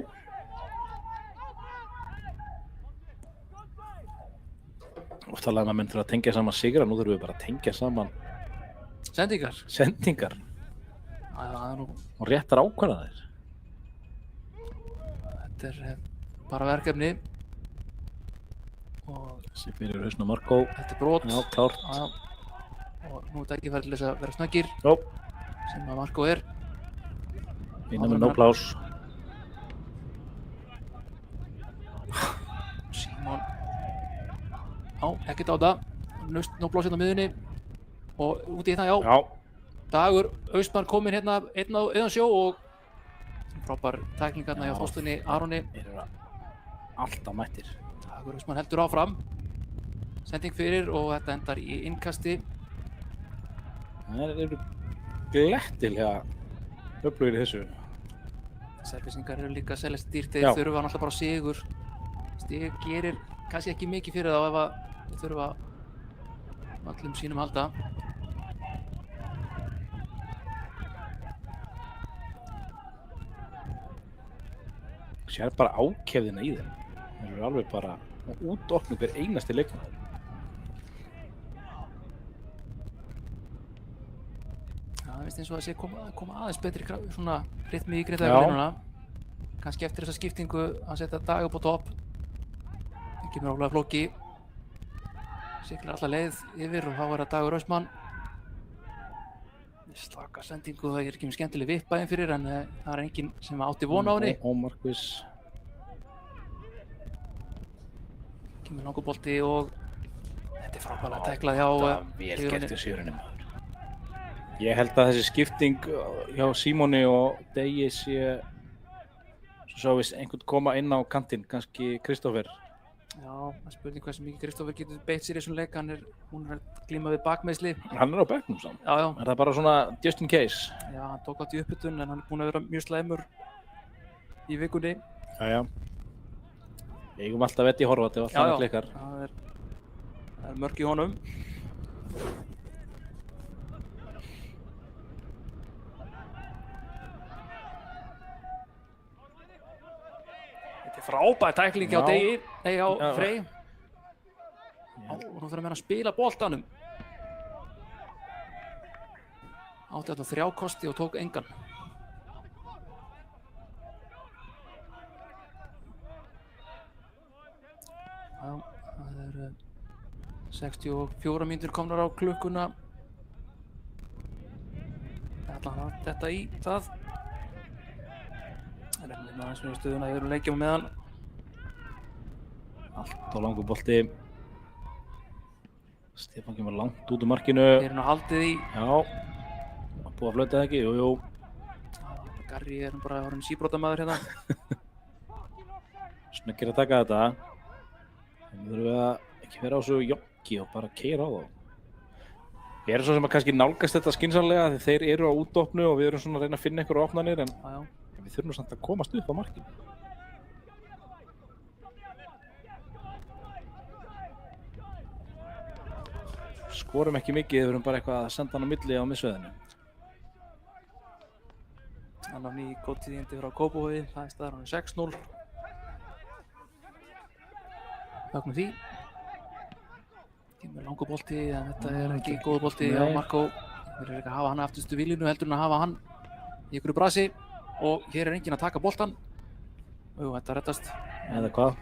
Speaker 2: Og talaði um að menn þurfa að tengja saman sigra, nú þurfum við bara að tengja saman
Speaker 1: Sendingar.
Speaker 2: sendingar
Speaker 1: Það er nú,
Speaker 2: og réttar ákvarðanir.
Speaker 1: þetta er bara verkefni og
Speaker 2: Þessi fyrir hausn á Marko.
Speaker 1: þetta er brot.
Speaker 2: Já, klárt.
Speaker 1: Og nú er þetta ekki farið til þess að vera snöggir
Speaker 2: Jó,
Speaker 1: sem að Marko er.
Speaker 2: innan með nóplás.
Speaker 1: Símon. Já, ekkert á það. Nóplás hérna á miðunni og út í hérna, já.
Speaker 2: Já,
Speaker 1: Dagur Austmann kominn hérna einn á sjó og frábær tækling hérna hjá
Speaker 2: Já.
Speaker 1: Þorsteini Aroni.
Speaker 2: þeir eru alltaf mættir.
Speaker 1: Dagur Austmann heldur áfram. Sending fyrir og þetta endar í innkasti.
Speaker 2: Það eru glettilega öflugir í þessu.
Speaker 1: Selfissingar eru líka að seljast dýrt,
Speaker 2: Já.
Speaker 1: þeir þurfa náttúrulega bara sigur. Stig gerir kannski ekki mikið fyrir þá ef að þeir þurfa öllum sínum halda.
Speaker 2: Sér bara ákefðina í þeim. Þeir eru alveg bara útopnið hver einasti leikmaður.
Speaker 1: Það finnst eins og að sé koma aðeins betri svona rytmi í Grindavíkur núna. Kannski eftir þessa skiptingu að setja Dag upp á topp. Það kemur álega Flóki. Siglar alla leið yfir og þá er það Dagur Austmann. Slaka sendingu, það er ekki mjög skemmtileg vippa inn fyrir en það er enginn sem átti von á henni.
Speaker 2: Ómarkviss.
Speaker 1: Kemur langur bolti og þetta er frábærlega tæklað hjá
Speaker 2: Vel gert í Sigurðinni maður. Ég held að þessi skipting hjá Símoni og Degi sé svo við einhvern koma inn á kantinn, kannski Kristófer.
Speaker 1: Já, það er spurning hversu mikið Kristófer getur beitt sér í þessum leik. Hún er að glíma við bakmeiðsli.
Speaker 2: Hann er á bekknum saman.
Speaker 1: Já, já.
Speaker 2: Er það bara svona just in case?
Speaker 1: Já, hann tók átt í uppbytun en hann er búinn að vera mjög slæmur í vikunni.
Speaker 2: Jæja. Eigum alltaf vett í horfa, þetta er alltaf leikar.
Speaker 1: Það er mörk í honum. Frábær tækling hjá
Speaker 2: Já.
Speaker 1: Degi, nei hjá
Speaker 2: Já.
Speaker 1: Frey. Og nú þarf að menna að spila boltanum. Átti þetta 3 kosti og tók engan. Já, það eru 64 mínútur komnar á klukkuna. Þetta í það. Það er einnig aðeins fyrir stöðuna í öðrum leikjum meðan.
Speaker 2: Allt á langur bolti. Stefán kemur langt út úr markinu.
Speaker 1: Þeir eru nú haldið í.
Speaker 2: Já. Búið að flauta það ekki? Jú, jú.
Speaker 1: Garri er nú bara orðinn síbrotamæður hérna.
Speaker 2: Snöggir að taka þetta. En við þurfum að ekki vera á svo joggi og bara keyra á þá. Við erum svo sem að kannski nálgast þetta skynsamlega því þeir eru á útopnu og við erum svona að reyna að finna einhverja opnanir en
Speaker 1: Já.
Speaker 2: við þurfum samt að komast upp á markinu. Skorum ekki mikið, við þurfum bara eitthvað að senda hann á milli á miðsvæðinu.
Speaker 1: Annar ný góð tíðindi frá Kópavogi, það er staðan 6-0. Fögnum því. Kemur langur bolti en þetta er ekki góð bolti hjá
Speaker 2: Nei.
Speaker 1: Marko. Þeir eru ekki að hafa hann afturstu viljunu heldur en að hafa hann í einhverju brasi og hér er enginn að taka boltan. Jú, þetta reddast.
Speaker 2: Eða hvað?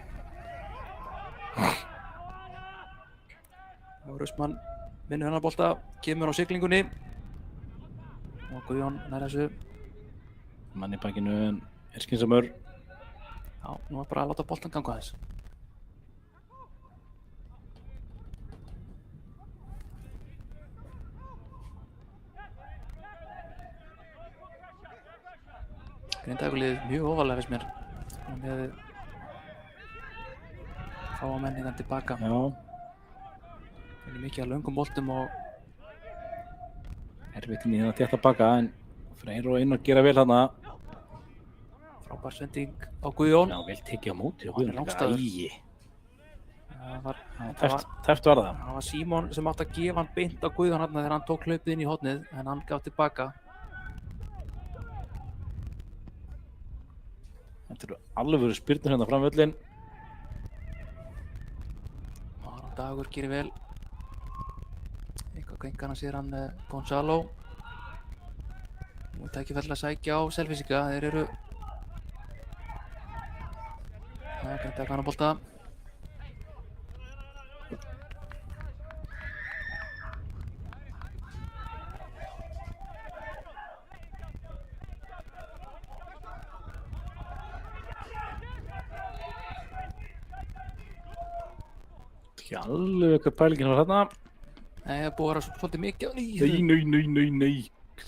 Speaker 1: Og Rausmann vinnur hennar bolta, kemur á siglingunni og Guðjón nær þessu.
Speaker 2: Mann í bakinu en er skynsamur.
Speaker 1: Já, nú er bara að láta boltan ganga aðeins. Grindavíkurliðið mjög ofalega finnst mér. Með fáa menn hérna tilbaka.
Speaker 2: Já.
Speaker 1: Það er mikið af löngum boltum og
Speaker 2: Erfitt inn í hérna þétta baka en Freyr og Einar gera vel hana.
Speaker 1: frábær sending á Guðjón.
Speaker 2: Já, vel tekið á móti.
Speaker 1: Hann er langstæður.
Speaker 2: Æi.
Speaker 1: Það var,
Speaker 2: Tæft var það.
Speaker 1: það var Símon sem átti að gefa hann beint á Guðjón hérna þegar hann tók hlaupið inn í hornið en hann gaf tilbaka.
Speaker 2: Þetta eru alvöru spyrnur hérna fram völlin.
Speaker 1: Aron Dagur gerir vel. Eitthvað gengana sér hann Gonzalo. Nú er tækifæri að sækja á Selfyssinga. Þeir eru það er gæti að kanna bolta.
Speaker 2: Ekki alveg eitthvað pælingin var þarna.
Speaker 1: Nei, það er búið að vera svolítið mikið.
Speaker 2: Nei.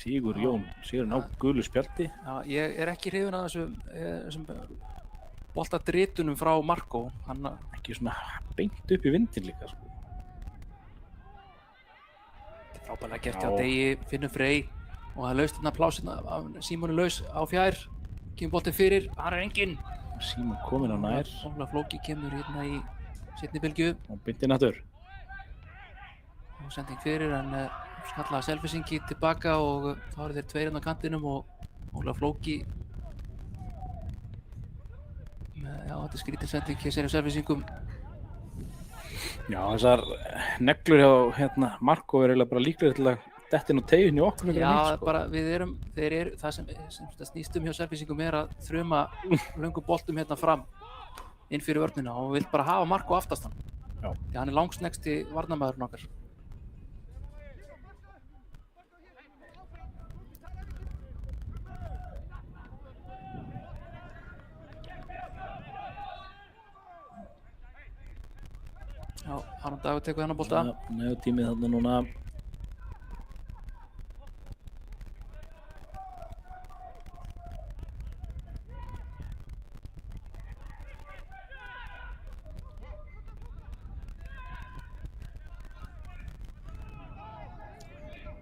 Speaker 2: Sigur Jón. Sigur ná gulu spjaldi.
Speaker 1: Já, ég er ekki hrifinn af þessum boltadritunum frá Marko. Hann
Speaker 2: Ekki svona beint upp í vindin líka, sko.
Speaker 1: er frábærlega gert
Speaker 2: Já.
Speaker 1: hjá Degi, Finnur Frey og það er laust þarna plásina af Símoni laus á fjær. Kemur boltinn fyrir, hann er enginn.
Speaker 2: Símon kominn á nær.
Speaker 1: Óla Flóki kemur hérna í seinni bylgju
Speaker 2: Og bindin aftur.
Speaker 1: og sending fyrir en skallaði Selfyssingi tilbaka og þá eru þeir tveir hérna á kantinum og Óla Flóki já, þetta er skrítin sending hér sér á Selfyssingum.
Speaker 2: Já, þessar neglur hjá hérna Marko er eiginlega bara líklegir til að detta inn á tegin í okkur.
Speaker 1: Já, bara þeir eru, það sem það snýst hjá Selfyssingum er að þruma löngum boltum hérna fram inn fyrir vörnina og vill bara hafa Marko aftastan.
Speaker 2: Já.
Speaker 1: Því hann er langsnegsti varnarmaðurinn okkar. Já, Aron Dagur tekur þennan bolta.
Speaker 2: Næðu tímið þarna núna.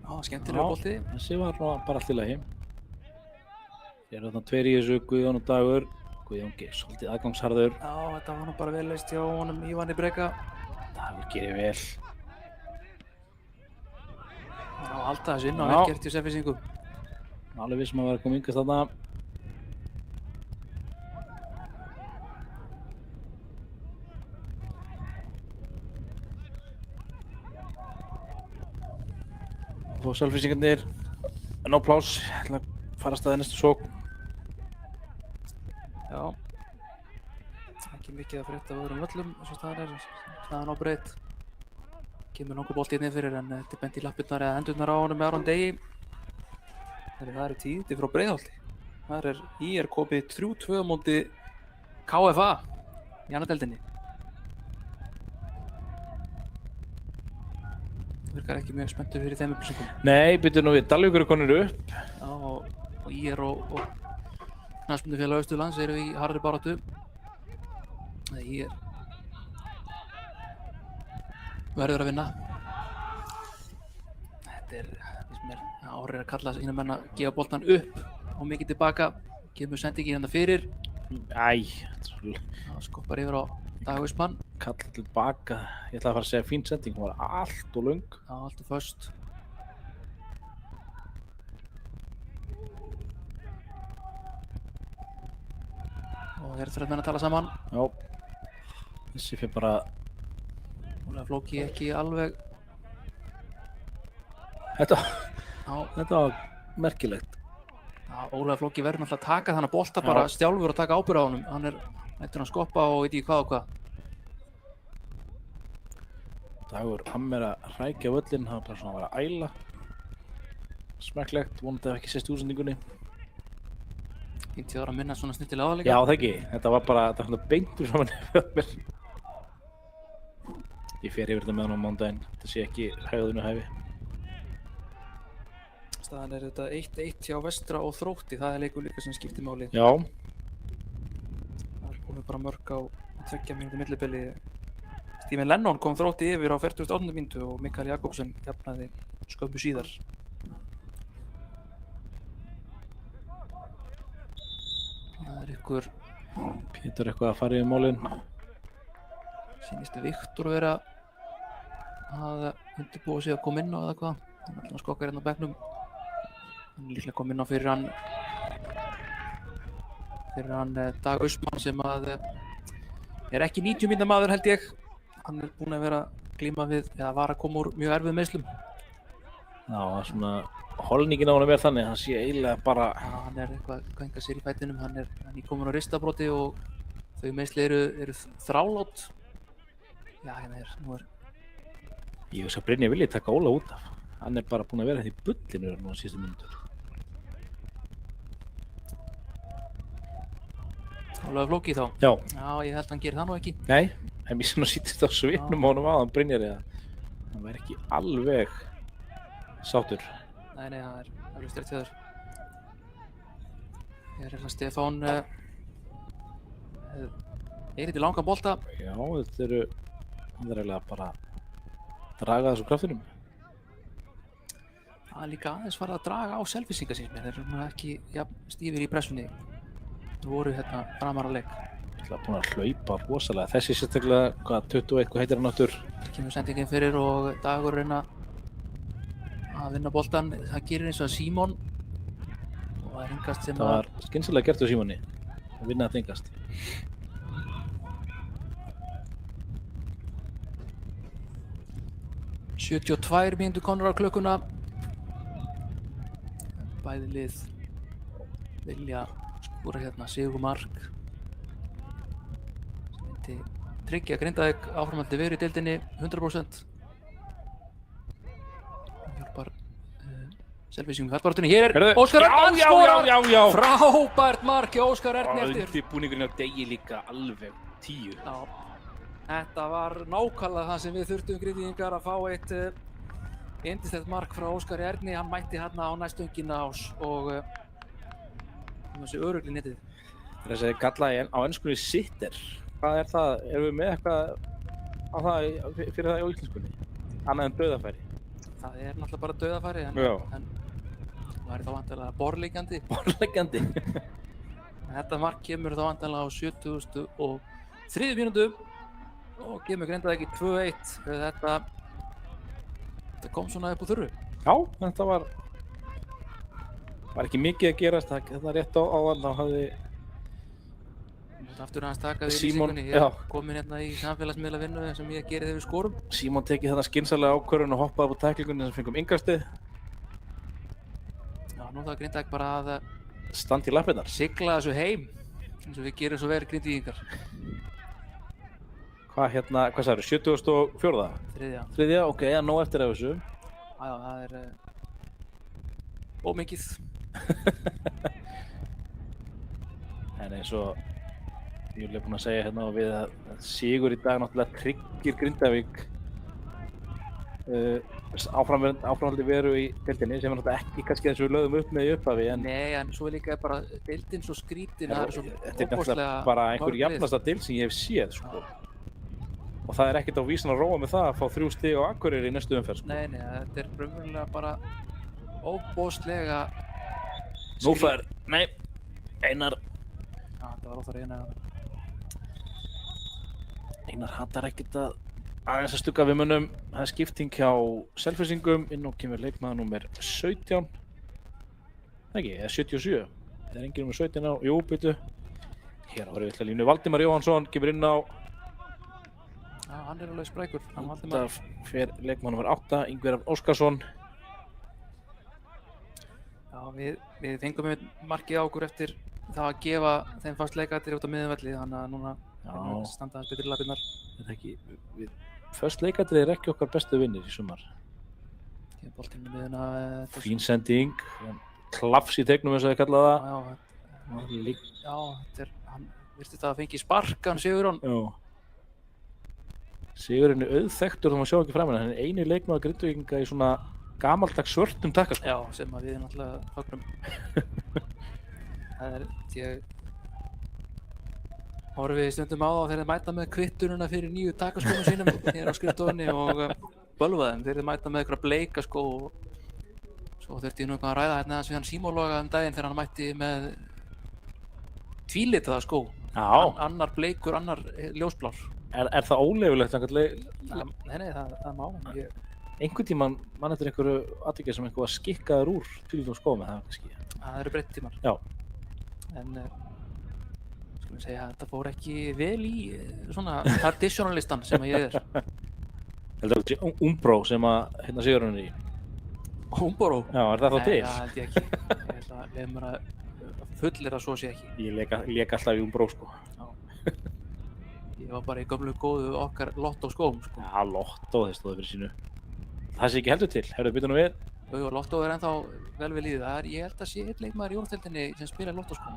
Speaker 1: Já, skemmtilegur bolti.
Speaker 2: Þessi var nú bara allt í lagi. Þeir eru þarna tveir í þessu, Guðjón og Dagur. Guðjón svolítið aðgangsharður.
Speaker 1: Já, þetta var nú bara vel leist hjá honum Ívani Breka.
Speaker 2: Dagur gerir vel.
Speaker 1: Já, halda þessu inn og
Speaker 2: Já.
Speaker 1: vel gert hjá Selfyssingum.
Speaker 2: Alveg vissum að vera að koma yngast þarna. og Selfyssingarnir ná pláss, ætla að fara að staðið næstu sókn.
Speaker 1: Já. Ekki mikið að frétta af öðrum völlum eins og staðan á breytt. Kemur nokkuð bolti hérna fyrir en þetta er bent í lappirnar eða hendurnar á honum með Aron Degi. Það eru tíðindi frá Breiðholti. Þar er IR komið 3-2 á móti KFA í annað deildinni. Virkar ekki mjög spenntur fyrir þeim upplýsingum.
Speaker 2: Nei, byrju nú við, Dalvíkur er konur upp.
Speaker 1: Já, og IR og Knattspyrnufélag Austurlands eru í harðri baráttu. IR verður að vinna. Þetta er, finnst mér, Ári er að kalla sína menn að gefa boltan upp og mikið tilbaka. Kemur sendingin hérna fyrir. Það skoppar yfir á Dag Austmann.
Speaker 2: Kalla tilbaka. Ég ætla að fara að segja fín sending, hún var allt og löng.
Speaker 1: Já, allt og föst. Og þeir eru þrjár menn að tala saman.
Speaker 2: Já. Þessi fyrir bara...
Speaker 1: Ólafur Flóki ekki alveg...
Speaker 2: Þetta var merkilegt.
Speaker 1: Já, Ólafur Flóki verður náttúrulega að taka þannig bolta bara stjálfur og taka ábyrgð á honum. Hann er lætur hann skoppa og veit ekki hvað og hvað.
Speaker 2: Dagur Hammer að hrækja völlinn, það var bara svona að vera að æla. Smekklegt, vonandi að ekki sést í útsendingunni.
Speaker 1: 50 ára minna svona snittilega á það líka.
Speaker 2: Já, það ekki. Þetta var bara, þetta var svona beintur saman yfir mér. Ég fer yfir þetta með hann á mándaginn. Þetta sé ekki hægðinu hæfi.
Speaker 1: Staðan er þetta 1-1 hjá Vestra og Þrótti. Það er leikur líka sem skiptir máli.
Speaker 2: Já.
Speaker 1: Það er komið bara mörg á 2 mínútu millibili. Stephen Lennon kom Þrótti yfir á 48. mínútu og Mikael Jakobsen jafnaði skömmu síðar. Það er ykkur...
Speaker 2: Pétur eitthvað að fara yfir málin.
Speaker 1: Sýnist Viktor vera að undirbúa sig að koma inn á eða hvað. Hann skokkar hérna á bekknum. Hann er líklega kominn inn á fyrir hann Dag Austmann sem að er ekki 90 mínútna maður held ég. Hann er búinn að vera að glíma við, eða var að koma úr mjög erfið meiðslum.
Speaker 2: Já, svona holningin á honum er þannig, hann sé eiginlega bara...
Speaker 1: Já, hann er eitthvað enga sér í fætinum, hann er nýkominn á ristabroti og þau meiðsli eru þrálát. Já, hérna nú er...
Speaker 2: Ég veist að Brynjar vilji taka Óla út af. Hann er bara búinn að vera því bullinu nú á síðustu mínútur.
Speaker 1: Ólafur Flóki þá?
Speaker 2: Já.
Speaker 1: Já, ég held að hann gerir það nú ekki.
Speaker 2: Nei, en mér svona sýttist á svipnum á honum áðan Brynjari að hann væri ekki alveg sáttur.
Speaker 1: Nei, það er alveg streitt hjá þér. Ég er hérna Stefán Eiriti langan bolta.
Speaker 2: Já, þetta eru, hann er eiginlega bara að draga þessu kraftinum.
Speaker 1: Það er líka aðeins farið að draga á Selfyssinga síns mér. Þeir eru ekki stífir í pressunni. Þeir voru hérna framar að leik.
Speaker 2: Það er búin að hlaupa rosalega. Þessi sérstaklega, 21, hvað heitir hann áttur?
Speaker 1: Kemur sendingin fyrir og Dagur reyna að vinna boltan. Það gerir eins og Símon. Og það er hingast sem
Speaker 2: Það var skynsamlega gert á Símoni að vinna þetta hingast.
Speaker 1: að 72 mínútur komnar á klukkuna. Bæði lið vilja skora hérna sigurmark sem myndi tryggja Grindavík áframhaldi veru í deildinni 100%. Það hjálpar Selfyssingum í fallbaráttunni. Hér er Óskar Örn skorar!
Speaker 2: Já.
Speaker 1: Frábært mark hjá Óskar Örn eftir.
Speaker 2: Undirbúningurinn á Degi líka alveg 10.
Speaker 1: Já, þetta var nákvæmlega það sem við þurftum Grindvíkingar að fá eitt yndislegt mark frá Óskari Erni. Hann mætti hérna á næstöngina og þessi öruggli netið.
Speaker 2: Þessi kallaði á enskunni sitter. Hvað er það? Erum við með eitthvað á það fyrir það í íslenskunni? Annað en dauðafæri?
Speaker 1: Það er náttúrulega bara dauðafæri en það er þá vantilega borðleggjandi.
Speaker 2: Borðleggjandi?
Speaker 1: Þetta mark kemur þá vantilega á 73. mínútu og kemur Grindavík í 2-1. Þetta kom svona upp úr þurru.
Speaker 2: Já, þetta var ekki mikið að gerast. Þetta rétt áðan þá hafði
Speaker 1: aftur hans takaði í
Speaker 2: Símon,
Speaker 1: lýsingunni. Ég er komin hérna í samfélagsmiðlavinnu sem ég gerði þegar við skorum.
Speaker 2: Símon tekið þarna skynsamlega ákvörðun og hoppaði upp á tæklingunni sem fengum innkastið.
Speaker 1: Já, nú það Grindavík bara að
Speaker 2: standi í lappirnar.
Speaker 1: sigla þessu heim eins og við gerum svo vel Grindvíkingar.
Speaker 2: Hvað sagður, 74.
Speaker 1: Þriðja.
Speaker 2: Þriðja, ok, það er nóg eftir af þessu.
Speaker 1: Já, það er ómikið.
Speaker 2: En eins og ég er búinn að segja hérna við að sigur í dag náttúrulega tryggir Grindavík áframhaldi veru í deildinni sem er náttúrulega ekki kannski þess að við lögðum upp með í upphafi en
Speaker 1: Nei, en svo er líka bara deildin svo skrítin, það er svo
Speaker 2: þetta er náttúrulega bara einhver jafnasta deild sem ég hef séð sko. Og það er ekkert á vísan að róa með það að fá 3 stig á Akureyri í næstu umferð sko.
Speaker 1: Nei, þetta er raunverulega bara óbóðslega
Speaker 2: Nú fær, nei, Einar
Speaker 1: Já, þetta var óþar
Speaker 2: Einar hattar ekkert að aðeins að stugga við mönnum. Það er skipting hjá Selfyssingum, inn og kemur leikmaður númer 17. Ekki, eða 77. Það er enginn númer 17 á, jú, byrju. Hér á horfið línu Valdimar Jóhannsson, kemur inn á.
Speaker 1: Já, hann er alveg sprækur.
Speaker 2: Það fer leikmaður númer 8, Ingvar Óskarsson.
Speaker 1: Já, við fengum með markið á okkur eftir það að gefa þeim fast leikatir út á miðjumvelli, þannig að núna standa hans betur í lappirnar.
Speaker 2: Þetta ekki, föst leikatrið er ekki okkar bestu vinnir í sumar.
Speaker 1: Boltinn í miðjuna.
Speaker 2: Fín sending, klafs í tegnum eins og þið kallaði það.
Speaker 1: Já, þetta er, hann virtist að fengi spark, hann Sigurjón.
Speaker 2: Já. Sigurjón er auðþekktur þá maður sjá ekki framan, hann er eini leikmaður Grindvíkinga í svona gamaldags svörtum takkaskóm.
Speaker 1: Já, sem að við náttúrulega fögnum. Það er, ég horfi stundum á þá þegar þeir mæta með kvittununa fyrir nýju takkaskónum sínum hér á skrifstofunni og bölva þeim. Þeir mæta með einhverja bleika skó og svo þurfti ég nú eitthvað að ræða hérna við hann Símóloga daginn þegar hann mætti með tvílitaða skó.
Speaker 2: Já.
Speaker 1: Annar bleikur, annar ljósblár.
Speaker 2: Er það óleyfilegt einhvern
Speaker 1: Nei, það má.
Speaker 2: Einhvern tímann mann eftir einhverju atviki sem einhver var skikkaður úr tvílitum skóm með það kannski.
Speaker 1: Það eru breytt tímar.
Speaker 2: Já.
Speaker 1: En skulum segja að þetta fór ekki vel í svona traditionalistan sem að ég er.
Speaker 2: Heldur það Umbro sem að hérna Sigurjón er í?
Speaker 1: Umbro?
Speaker 2: Já, er það þá til?
Speaker 1: Nei, það held ég ekki. Ég held að við erum að fullir að svo sé ekki.
Speaker 2: Ég lék alltaf í Umbro sko.
Speaker 1: Já. Ég var bara í gömlu góðu okkar Lotto skóm sko.
Speaker 2: Já, Lotto þeir stóðu fyrir sínu. Það sé ekki heldur til. Herðu, byrju nú við.
Speaker 1: Jú, Lotto er ennþá vel við líðið. Ég held að sé einn leikmaður í úrvalsdeildinni sem spilar Lotto skóm.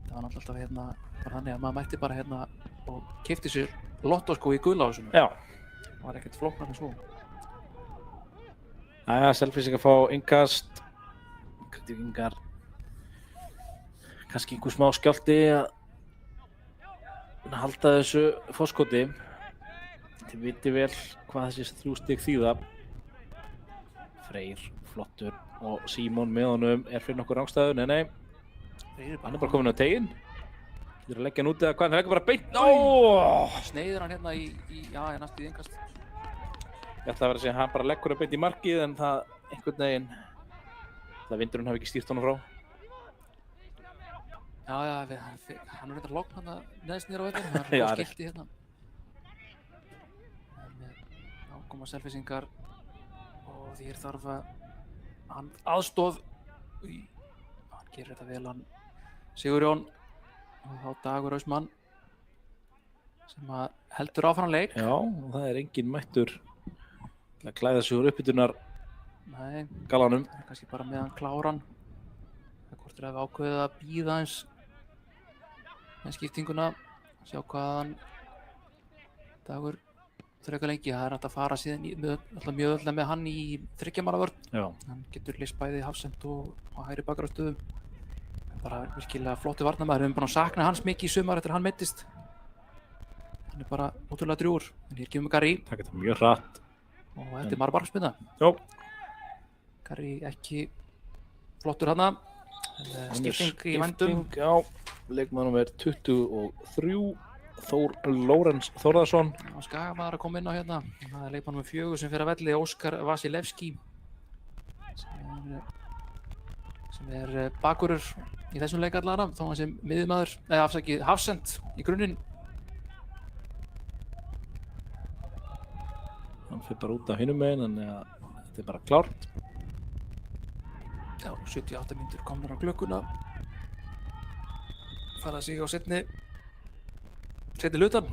Speaker 1: Það var náttúrulega alltaf hérna bara þannig að maður mætti bara hérna og keypti sér Lotto skó í gullásum.
Speaker 2: Já.
Speaker 1: Það var ekkert flóknar en svo.
Speaker 2: Jæja, Selfyssingar fá innkast. Grindvíkingar. Kannski einhver smá skjálfti að halda þessu forskoti. Þið viti vel hvað þessi 3 stig þýða. Freyr, flottur og Símon með honum er fyrir nokkur rangstæðu. Nei. Hann er bara komin á teginn. Getur að leggja hann út eða hvað, hann leggur bara beint.
Speaker 1: Sneiðir hann hérna já, ég næstu í innkast.
Speaker 2: Ég ætla að vera að segja að hann bara leggur að beint í markið en það einhvern veginn það vindurinn hafi ekki stýrt honum frá.
Speaker 1: Já, hann er reyndar logn hann neðst niður á vellinu, hann er skilti hérna. En þá koma Selfyssingar og þér þarf hann aðstoð. Hann gerir þetta vel, hann Sigurjón og þá Dagur Austmann sem að heldur áfram leik.
Speaker 2: Já, og það er enginn mættur til að klæða sig úr uppbytunar galanum.
Speaker 1: Það er kannski bara meðan kláran. Það hvort er að við ákveðið að bíða eins með skiptinguna, sjá hvaðan Dagur þrauka lengi. Það er hægt að fara síðan mjög öll með hann í 3 manna vörn.
Speaker 2: Já.
Speaker 1: Hann getur leyst bæði Hafsend og hægri bakvarðarstöðum. Bara virkilega flottu varnarmaður. Við höfum búin að sakna hans mikið í sumar eftir að hann meiddist. Hann er bara ótrúlega drjúgur. En hér kemur Garri.
Speaker 2: Það getur mjög hratt.
Speaker 1: Og þetta er markspyrna.
Speaker 2: Já.
Speaker 1: Garri ekki flottur hana. Skipting í vændum.
Speaker 2: Já, leikmaður númer 23, Þór Lórens Þórðarsson.
Speaker 1: Og Skagamaður að koma inn á hérna. Það er leikmaður númer 4 sem fer að velli, Óskar Vasilevski. Sem er bakurur í þessum leik allara, þó hann sem miðjumaður, afsakið Hafsend í grunninn.
Speaker 2: Hann fyrir bara út af hinum meginn, þannig að þetta er bara klárt.
Speaker 1: Já, 78 mínútur komnar á klukkuna. Fara sig á seinni hlutan.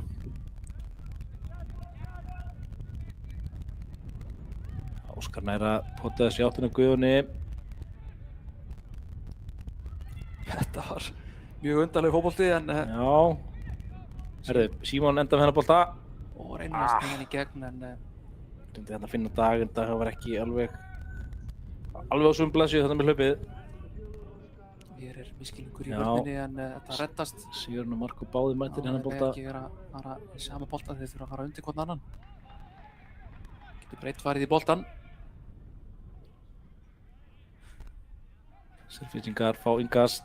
Speaker 2: Óskar nær að pota þessi áttina Guðjóni.
Speaker 1: Þetta var mjög undarleg fótbolti en
Speaker 2: Já. Herðu, Símon enda með hennar bolta.
Speaker 1: og reynir að stinga hann í gegn en
Speaker 2: Reyndi hérna að finna Dag en Dag var ekki alveg á sumblaðsju þetta með hlaupið.
Speaker 1: hér er miskilningur í
Speaker 2: Já.
Speaker 1: vörninni en þetta reddast.
Speaker 2: Sigurinn og Marko báðir mættir hennar
Speaker 1: Það
Speaker 2: bolta.
Speaker 1: er ekki vera að fara í sama bolta, þeir þurfa að fara undir hvern annan. Getur breytt farið í boltan.
Speaker 2: Selfyssingar fá innkast.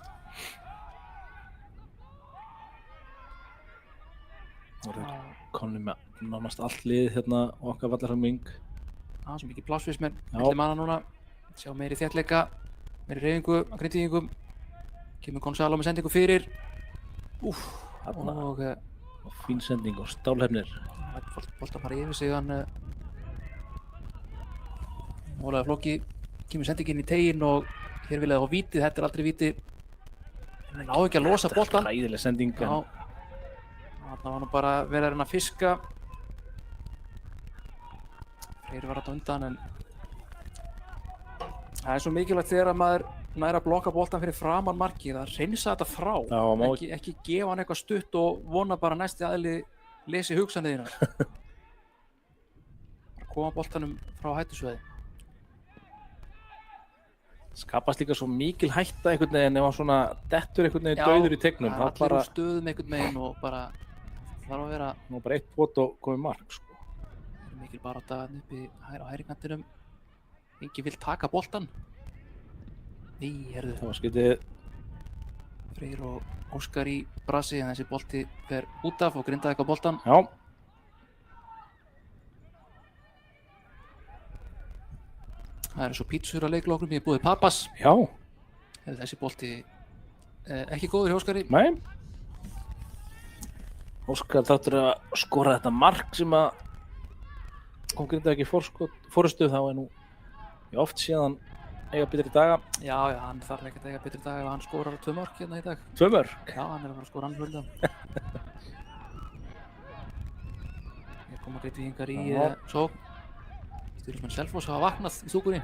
Speaker 2: Og þeir komnir með nánast allt lið hérna okkar vallarhelming.
Speaker 1: Það er svo mikið plássfismenn
Speaker 2: Já.
Speaker 1: milli manna núna. Sjá meiri þéttleika, meiri hreyfingu á Grindvíkingum. Kemur Gonzalo með sendingu fyrir.
Speaker 2: Þarna.
Speaker 1: Og
Speaker 2: Og fín sending og stálhefnir.
Speaker 1: boltan fara yfir sig hann Ólafur Flóki kemur sendingin í teginn og hér vil það á vítið, þetta er aldrei víti. En á ekki að losa boltan.
Speaker 2: Hræðileg sending.
Speaker 1: Já. Þarna var nú bara verið að reyna að fiska. Freyr var þetta undan en það er svo mikilvægt þegar að maður nær að blokka boltan fyrir framan markið að hreinsa þetta frá.
Speaker 2: Já, má
Speaker 1: Ekki gefa hann eitthvað stutt og vona bara næsti aðili lesi hugsanir þínar. Koma boltanum frá hættusvæði.
Speaker 2: Skapast líka svo mikil hætta einhvern veginn ef hann svona dettur einhvern veginn dauður í tegnum.
Speaker 1: Það er allir úr stöðum einhvern veginn og bara þarf að vera
Speaker 2: Nú bara eitt pot og komið mark sko.
Speaker 1: mikil barátta uppi á hægri kantinum. Enginn vill taka boltan. Nei, herðu.
Speaker 2: Það var skytið.
Speaker 1: Freyr og Óskar í brasi en þessi bolti fer út af og Grindavík á boltan.
Speaker 2: Já.
Speaker 1: Það eru svo pítsur að leikloknum í búið Pappas.
Speaker 2: Já.
Speaker 1: Þessi bolti ekki góður hjá Óskari.
Speaker 2: Nei. Óskar þáttur að skora þetta mark sem að kom Grindavík í fórustu þá er nú oft síðan eiga betri daga.
Speaker 1: Já, hann þarf ekkert að eiga betri dag ef hann skorar 2 mörk hérna í dag.
Speaker 2: 2 mörk.
Speaker 1: Já, hann er að fara að skora hann hulda. Hér koma Grindvíkingar í sókn. Stuðningsmenn Selfoss hafa vaknað í stúkunni.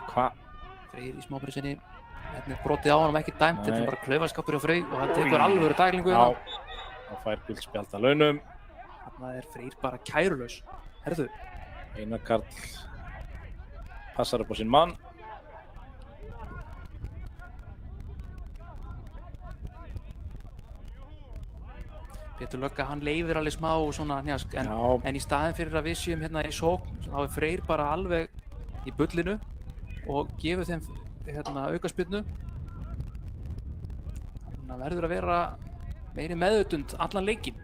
Speaker 2: Hvað?
Speaker 1: Freyr í smábrissinni. Hérna er brotið á honum ekki dæmt. Þetta er bara klaufaskapur hjá Freyr og hann tekur alvöru tæklingu hérna.
Speaker 2: Já. Það fær gult spjald að launum.
Speaker 1: Þarna er Freyr bara kærulaus. Herðu.
Speaker 2: Einar Karl passar upp á sinn mann.
Speaker 1: Pétur Lögga, hann leifir alveg smá svona hnjask en í staðinn fyrir að við séum hérna í sókn þá er Freyr bara alveg í bullinu og gefur þeim hérna aukaspyrnu. Þannig að verður að vera meiri meðvitund allan leikinn.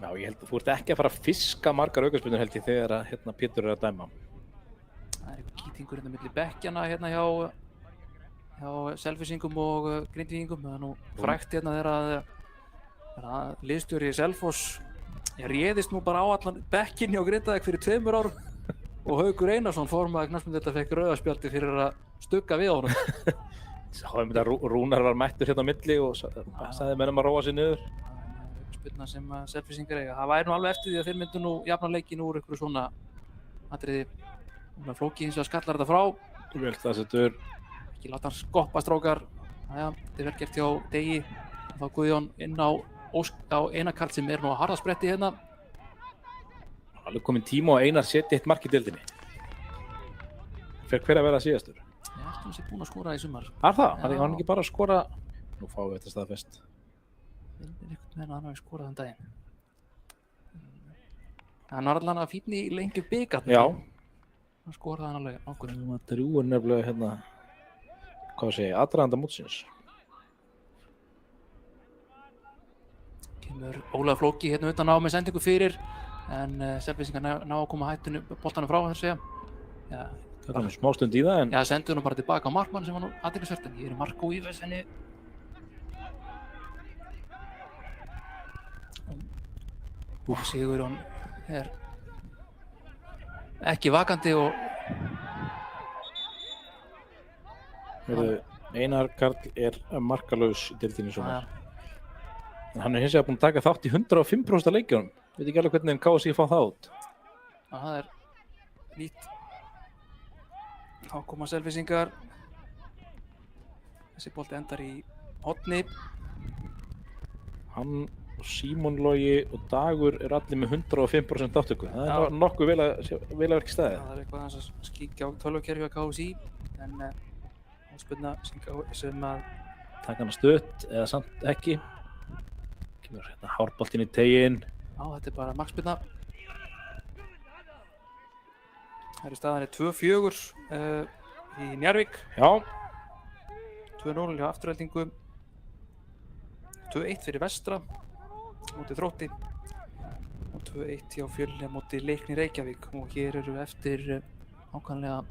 Speaker 2: Já, ég held að þú ert ekki að fara að fiska margar aukaspyrnur held ég þegar að hérna Pétur er að dæma.
Speaker 1: Það er eitthvað kýtingur hérna milli bekkjana hérna hjá Selfyssingum og Grindvíkingum. Það er nú frægt hérna þegar að liðsstjóri Selfoss réðist nú bara á allan bekkinn hjá Grindavík fyrir 2 árum og Haukur Einarsson formaður knattspyrnudeildar fekk rauða spjaldi fyrir að stugga við honum.
Speaker 2: Sáum þetta Rúnar var mættur hérna á milli og sagði mennum að róa sig niður.
Speaker 1: Spilna sem Selfyssingar eiga. Það væri nú alveg eftir því að þeir myndu nú jafna leikinn úr einhverju svona atriði. Núna Flóki hins vegar skallar þetta frá.
Speaker 2: Vel það setur.
Speaker 1: Ekki láta hann skoppa strákar. Jæja, þetta er vel gert hjá Degi. Þá Guðjón inn á Einar Karl sem er nú að harðaspretti hérna.
Speaker 2: Alveg kominn tíma og Einar setja eitt mark í deildinni. Fer hver að vera síðastur?
Speaker 1: Ég ætti hann sé búinn að skora í sumar.
Speaker 2: Er það?
Speaker 1: Já.
Speaker 2: Var hann ekki bara að skora? Nú fáum við þetta staðfest.
Speaker 1: Einhvern veginn að hann hafi skorað þann daginn. Hann var allan að fínni í lengju bikarnum.
Speaker 2: Já.
Speaker 1: Hann skoraði hann alveg nokkur.
Speaker 2: Það drjúur nefnilega hérna, hvað sé ég, aðdraganda mótsins.
Speaker 1: Kemur Ólafur Flóki hérna utan á með sendingu fyrir en Selfyssingar ná að koma boltanum frá þar segja. Já,
Speaker 2: Það kom smá stund í það en
Speaker 1: já, sendu hann bara tilbaka á markmann sem var nú athyglisvert en ég er Marko Íves henni. Sigurjón ekki vakandi og
Speaker 2: Einar Karl markalaus í deildinni svona. En hann hins vegar búinn að taka þátt í 105% af leikjunum. Veit ekki alveg hvernig KSÍ fá það út.
Speaker 1: það nýtt. Þá koma Selfyssingar. Þessi bolti endar í horni.
Speaker 2: Hann og Símon Logi og Dagur eru allir með 105% þáttöku. Það nokkuð vel að verki staðið.
Speaker 1: Það eitthvað aðeins að skíkja á tölvukerfi á KSÍ en áspilna sem að
Speaker 2: taka hana stutt eða samt ekki. Kemur hérna hárboltinn í teginn.
Speaker 1: Þetta bara markspilna. Staðan 2-4 í Njarðvík.
Speaker 2: Já.
Speaker 1: 2-0 hjá Aftureldingu. 2-1 fyrir Vestra móti Þrótti og 2-1 hjá Fjölni móti Leikni Reykjavík og hér eru eftir ákvæmlega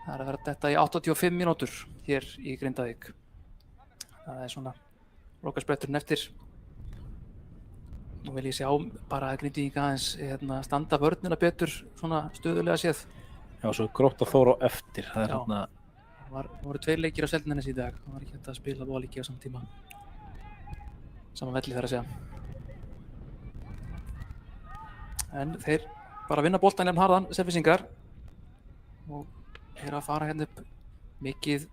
Speaker 1: það að vera detta í 85 mínútur hér í Grindavík. Það svona lokaspretturinn eftir. Nú vil ég sjá bara að Grindvíkinga aðeins standa vörnina betur svona stöðulega séð.
Speaker 2: Já, svo Grótta Þór á eftir. Það hérna
Speaker 1: það voru 2 leikir á Seltjarnarnesi í dag. Það var ekki hægt að spila bóleiki á saman tíma. Sama velli þar að segja. En þeir bara vinna boltann jafn harðan, Selfyssingar. Og að fara hérna upp mikið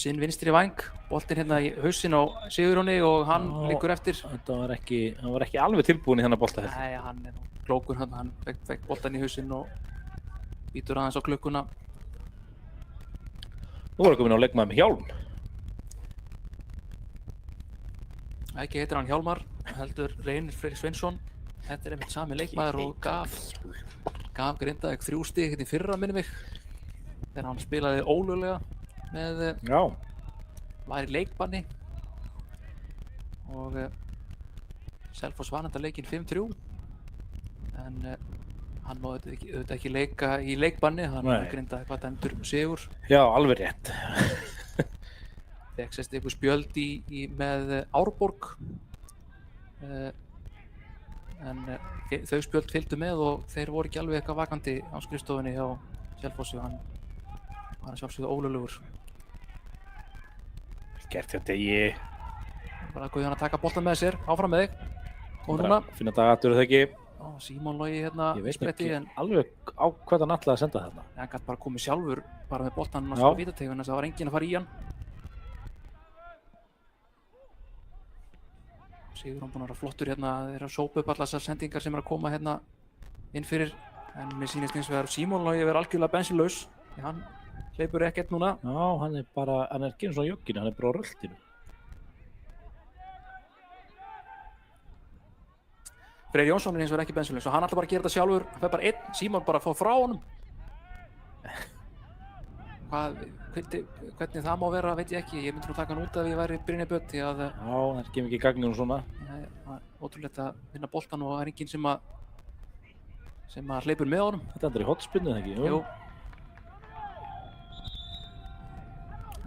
Speaker 1: sinn vinstri væng. Boltinn hérna í hausinn á Sigurjóni og hann liggur eftir.
Speaker 2: Hann var ekki alveg tilbúinn í þennan bolta hérna.
Speaker 1: Nei, hann nú klókur hann fekk boltann í hausinn og býtur aðeins á klukkuna.
Speaker 2: Nú var komin á leikmaður með hjálm.
Speaker 1: Ekki heitir hann Hjálmar, heldur Reynir Freyr Sveinsson. Þetta einmitt sami leikmaður og gaf Grindavík 3 stig hérna í fyrra minni mig. Þegar hann spilaði ólöglega með var í leikbanni og Selfoss vann þetta leikinn 5-3 en hann má auðvitað ekki leika í leikbanni, hann Grindavík var dæmdur sigur.
Speaker 2: Já, alveg rétt.
Speaker 1: Fekk sérst einhver spjöld með Árborg en þau spjöld fylgdu með og þeir voru ekki alveg eitthvað vakandi á skrifstofunni hjá Selfossi og hann var að sjálfsögðu ólöglegur.
Speaker 2: Gert hjá Degi.
Speaker 1: Bara Guðjón að taka boltann með sér, áfram með þig. Og núna.
Speaker 2: Finna dagatur það ekki.
Speaker 1: Símon Logi hérna
Speaker 2: spretti. Ég veit ekki alveg á hvað hann ætlaði að senda þarna.
Speaker 1: Hann gæti bara komið sjálfur bara með boltann á vítateiguna, það var enginn að fara í hann. Sigurjón búinn að vera flottur hérna, þeir að sópa upp allar þessar sendingar sem að koma hérna inn fyrir. En mér sýnist eins og það Símon Logi vera algjörlega bensinlaus. Hann hleypur ekkert núna.
Speaker 2: Já, hann er ekki eins og jogginu, hann er bara á röltinu.
Speaker 1: Freyr Jónsson er eins og ekki bensinlaus og hann ætlar bara að gera þetta sjálfur. Hann fer bara einn, Símon bara að fá frá honum. Hvernig það má vera, veit ég ekki. Ég myndi nú taka hann út ef ég væri Brynjar Björn því að
Speaker 2: já, það kemur ekki í gagninu svona.
Speaker 1: Nei, það er ótrúlegt að vinna boltann og það er enginn sem að hleypur með honum.
Speaker 2: Þetta er í hotspinnu, ekki?
Speaker 1: Jú.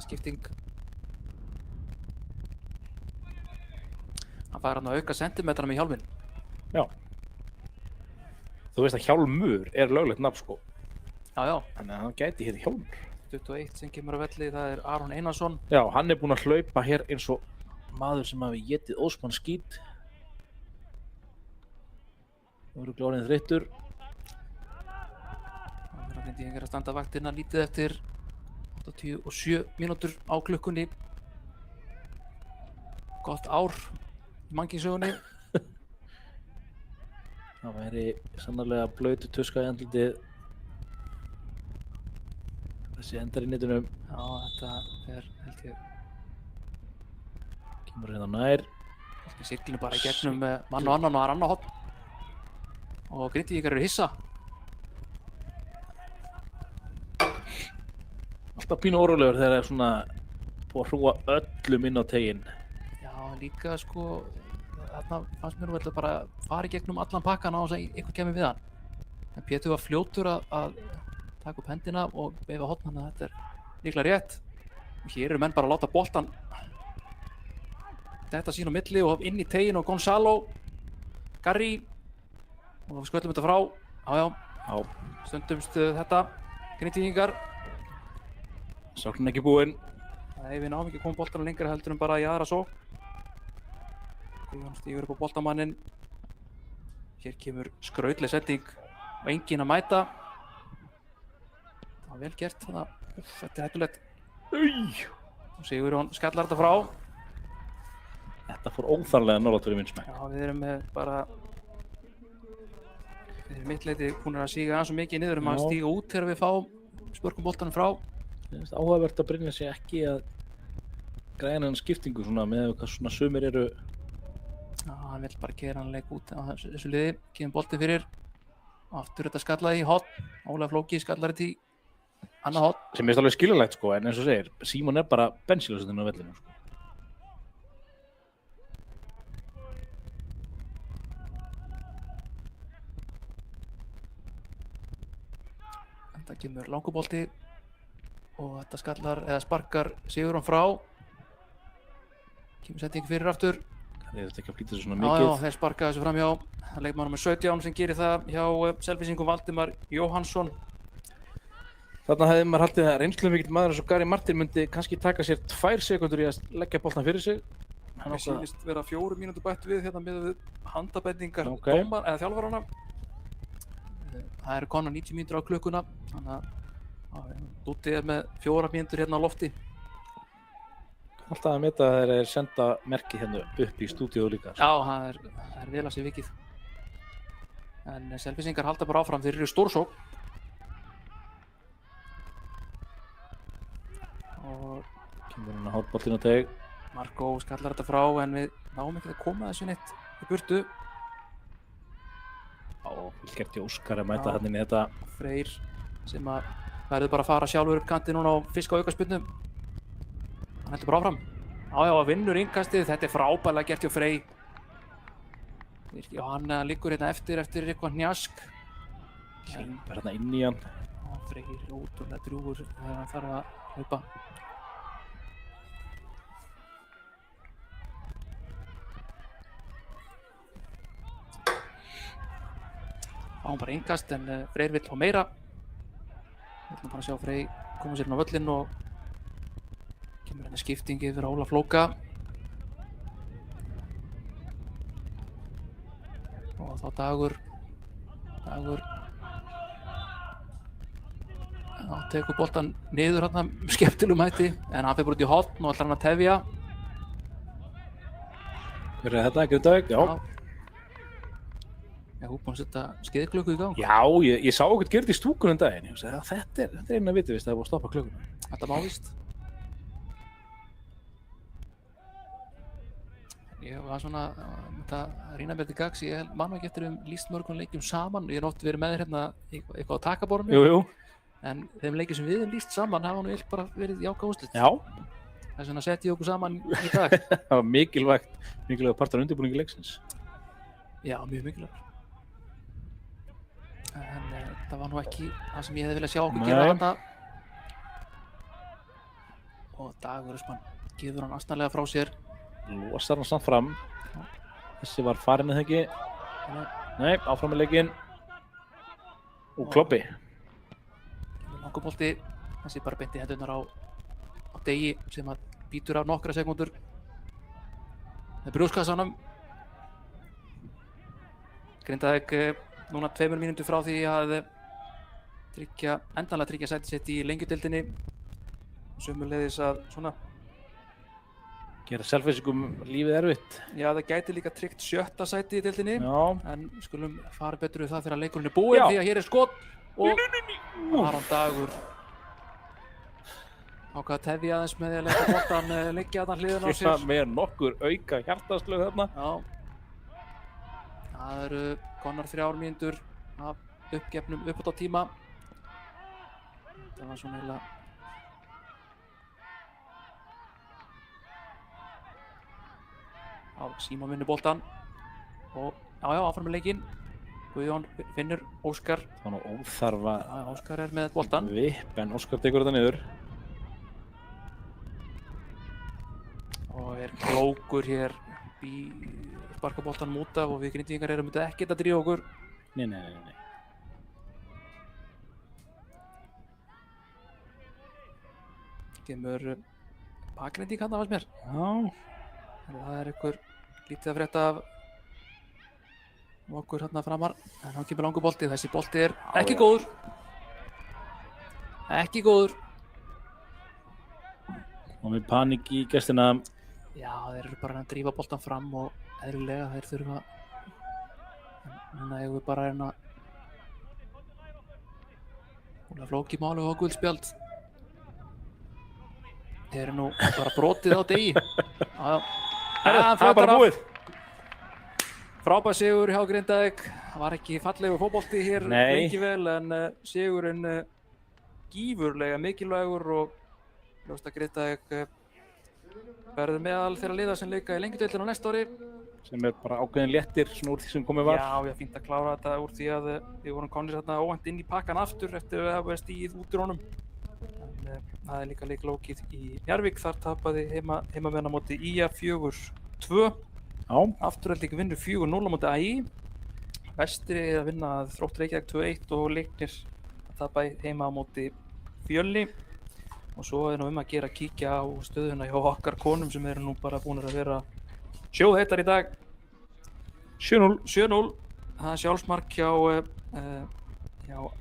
Speaker 1: Skipting. Hann fær hann að auka sentimetrana með hjálminn.
Speaker 2: Já. Þú veist að hjálmur er löglegt nafn, sko.
Speaker 1: Já.
Speaker 2: Þannig að hann gæti hér hjálmur.
Speaker 1: 21 sem kemur á velli, það er Aron Einarsson.
Speaker 2: Já, hann er búinn að hlaupa hér eins og maður sem hafi étið ósmann skít. Nú eru glórinn þreyttur.
Speaker 1: Ég er að standa vaktina lítið eftir 87 mínútur á klukkunni. Gott ár í mannkynssögunni.
Speaker 2: Það væri sannarlega blautu tuska í andlitið. Þessi endar í netunum.
Speaker 1: Já, þetta held ég.
Speaker 2: Kemur hérna nær.
Speaker 1: Við siglum bara í gegnum mann og annan og það er annað horn. Og Grindvíkingar eru hissa.
Speaker 2: Alltaf pínu órólegur þegar það er svona búið að hrúga öllum inn á teginn.
Speaker 1: Já, líka sko, þarna fannst mér nú bara að fara í gegnum allan pakkan á þess að eitthvað kemur við hann. En Pétur var fljótur að taka upp hendina og veifa horn, þannig að þetta er líklega rétt. Og hér eru menn bara að láta boltann detta sín á milli og inn í teginn og Gonzalo Garri og við sköllum þetta frá. Já,
Speaker 2: Já,
Speaker 1: stundumst þetta Grindvíkingar.
Speaker 2: sóknin ekki búinn.
Speaker 1: Nei, við náum ekki að koma boltanum lengra heldur en bara í aðra sókn. Guðjón stígur upp á boltamannin. Hér kemur skrautleg setting og enginn að mæta. Það var vel gert þarna. Þetta er hættulegt. Og Sigurjón skallar þetta frá.
Speaker 2: Þetta fór óþarlega nálægt fyrir minnsmæk.
Speaker 1: Já, við erum með bara... Við erum mitt leiti búin að síga aðeins og mikið niður að stíga út þegar við fáum spörkum boltanum frá.
Speaker 2: Það er áhugavert að Brynjar sig ekki að græna hennar skiptingu svona með hvað svona sumir eru.
Speaker 1: Já, hann vill bara keyra hann leik út á þessu liði. Kemur boltið fyrir. Aftur þetta skallaði í hotn. Ólafur Flóki skallar þetta í annað hotn.
Speaker 2: Sem er alveg skiljanlegt sko, en eins og segir, Símon er bara bensínlösutinn á vellinu sko.
Speaker 1: Þetta kemur langubolti og þetta skallar eða sparkar Sigurjón frá. Kemur setting fyrir aftur.
Speaker 2: Það er ekki að flýta þessu svona
Speaker 1: Já,
Speaker 2: mikið.
Speaker 1: þeir sparka þessu fram hjá leikmann númer 17 sem gerir það hjá Selfyssingum Valdimar Jóhannsson.
Speaker 2: Þarna hefði maður haldið að reynslumikil maður eins og Gary Martin myndi kannski taka sér 2 sekúndur í að leggja boltan fyrir sig.
Speaker 1: Mér sýnist vera 4 mínútur bætt við hérna með handabendingar
Speaker 2: Okay.
Speaker 1: dómar eða þjálfarana. Það eru konar 90 mínútur á klukkuna, þannig að Dúddi er með 4 mínútur hérna á lofti.
Speaker 2: Alltaf að meta að þeir eru senda merki hérna upp í stúdíu líka.
Speaker 1: Já, það er vel að sé vikið. En Selfyssingar halda bara áfram, þeir eru stórsókn. Og
Speaker 2: Kemur hann að hátboltinn á teg.
Speaker 1: Marko skallar þetta frá en við náum ekki að koma þessu neitt í burtu.
Speaker 2: Já, vel gert í Óskar að mæta hann inn í þetta.
Speaker 1: Freyr sem að verður bara að fara sjálfur upp kantinn núna og fiska á aukaspyrnu. Hann heldur bara áfram. Já, vinnur innkastið, þetta er frábærlega gert hjá Frey. Og hann liggur hérna eftir eitthvað hnjask.
Speaker 2: Hleypur hérna inn í hann.
Speaker 1: Og Freyr er ótrúlega drjúgur þegar hann þarf að hlaupa. Þá hann bara innkast en Freyr vill fá meira. Við ætlum bara að sjá Frey koma sér inn á völlinn og kemur hérna skiptingi fyrir Ólaf Flóka. Og þá Dagur tekur boltan niður hérna skemmtilegum hætti en hann fer bara út í hotn og ætlar hann að tefja.
Speaker 2: Hver er þetta? Grindavík? Já.
Speaker 1: Ég hef búinn að setja skeiðklukku í gang.
Speaker 2: Já, ég sá okkur gerði í stúkunum daginn. Ég sagði að þetta er eina viti vist að það er búið að stoppa klukkuna.
Speaker 1: Þetta má víst. Ég var svona að rýna mér til gags. Ég man ekki eftir lýst mörgum leikjum saman. Ég er oft verið með hérna eitthvað á takaborðinu.
Speaker 2: Jú.
Speaker 1: En þeim leikjum sem við hefum lýst saman hafa nú bara verið jákvæð úrslit.
Speaker 2: Já.
Speaker 1: Þess vegna setti ég okkur saman í dag.
Speaker 2: Það var mikilvægt part af undirbúningi leiksins.
Speaker 1: Já, mjög mikilvægt. En það var nú ekki það sem ég hefði viljað sjá okkur gera þarna. Og Dagur gefur hann astanlega frá sér.
Speaker 2: Losar hann samt fram. Þessi var farinn eða ekki. Nei, áfram með leikinn. Og kloppi.
Speaker 1: Langubolti, þessi bara beint í hendurnar á Degi sem að býtur af nokkra sekúndur með brjóstkassanum. Grindavík núna 2 mínútur frá því að endanlega tryggja sæti sitt í lengjudeildinni. Sömuleiðis að svona
Speaker 2: Gera Selfyssingum lífið erfitt.
Speaker 1: Já, það gæti líka tryggt 7. sæti í deildinni.
Speaker 2: Já.
Speaker 1: En skulum fara betur við það þegar leikurinn er búinn því að hér er skot og Aron Dagur ákvað að tefja aðeins með því að leika boltan liggja þarna hliðina á sér.
Speaker 2: Það með nokkur auka hjartaslög þarna.
Speaker 1: Já. Það eru konar 3 mínútur af uppgefnum uppbótartíma. Það var svona eiginlega Símon vinnur boltan og áfram með leikinn. Guðjón finnur Óskar.
Speaker 2: Það var nú óþarfa
Speaker 1: Óskar er með boltan.
Speaker 2: vipp en Óskar tekur þetta niður.
Speaker 1: Og er klókur hér sparka boltanum út af og við Grindvíkingar erum þetta ekkert að drífa okkur.
Speaker 2: Nei.
Speaker 1: Kemur bakgrindík þarna fannst mér.
Speaker 2: Já.
Speaker 1: Það er einhver lítið að frétta af okkur hérna framar, en hann kemur langur bolti. Þessi bolti er ekki góður. Ekki góður.
Speaker 2: Og með panik í gestina.
Speaker 1: Já, þeir eru bara að drífa boltan fram og eðlilega þeir þurfa. Núna eigum við bara að reyna að flóki máli og guldspjald. Þeir eru nú bara brotið á degi.
Speaker 2: Það er bara búið.
Speaker 1: Frábær sigur hjá Grindavík. Það var ekki fallegur fótbolti hér lengi vel, en sigurinn gífurlega mikilvægur og ljóst að Grindavík verður meðal þeirra liða sem leika í Lengjudeildinni á næsta ári.
Speaker 2: Sem er bara ákveðin léttir svona úr því sem komið var.
Speaker 1: Já, ég fínt að klára þetta úr því að við vorum komnir þarna óvænt inn í pakkan aftur eftir að hafa stigið út úr honum. En það er líka leiklókið í Njarðvík, þar tapaði heimamenn á móti IA 4-2.
Speaker 2: Já.
Speaker 1: Afturhalding vinnur 4-0 á móti AI. Vestri er að vinna Þrótt Reykjavík 2-1 og Leiknir að tapa heima á móti Fjölni. Og svo er nú að gera að kíkja á stöðuna hjá okkar konum sem eru nú bara búin að vera sjóðheitar í dag. 7-0. Það er sjálfsmark hjá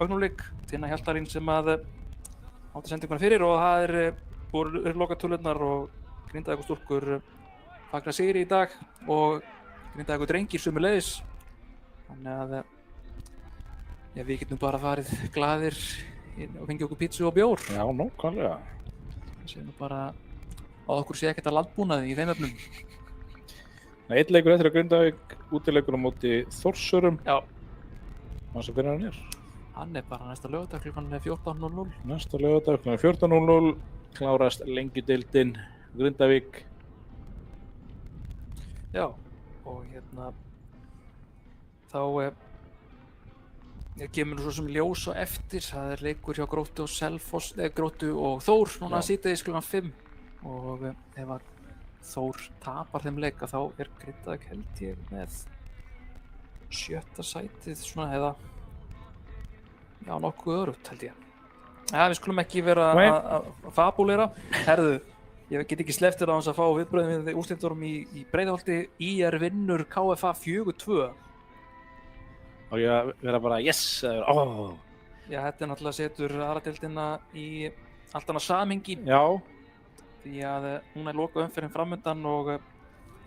Speaker 1: Augnablik, Tinna Hjaltarín sem átti sendinguna fyrir, og það eru lokatölurnar og Grindavíkur stúlkur fagna sigri í dag og Grindavíkur drengir sömuleiðis. Þannig að við getum bara farið glaðir og fengið okkur pítsu og bjór.
Speaker 2: Já, nákvæmlega.
Speaker 1: Það sé nú bara að okkur sé ekkert að landbúnaði í þeim efnum.
Speaker 2: Einn leikur eftir að Grindavík, útileikur á móti Þórsurum.
Speaker 1: Já.
Speaker 2: Manstu hvernig hann er?
Speaker 1: Hann er bara næsta laugardag klukkan 14:00.
Speaker 2: Næsta laugardag klukkan 14:00 klárast Lengjudeildin Grindavík.
Speaker 1: Já, og þá kemur nú svo sem ljós á eftir. Það er leikur hjá Gróttu og Selfoss, Gróttu og Þór núna síðdegis klukkan 5, og ef að Þór tapar þeim leika þá er Grindavík held ég með 7. sætið svona, eða já, nokkuð örugt held ég. Ja, við skulum ekki vera að fabúlera. Herðu, ég get ekki sleppt þér á þess að fá viðbröðum við úrslitunum í Breiðholti. IR vinnur KFA 4-2.
Speaker 2: Og ég vera bara yes, eða
Speaker 1: Já, þetta náttúrulega setur aðradeildina í allt annað samhengi.
Speaker 2: Já.
Speaker 1: Því að núna er lokaumferðin framundan og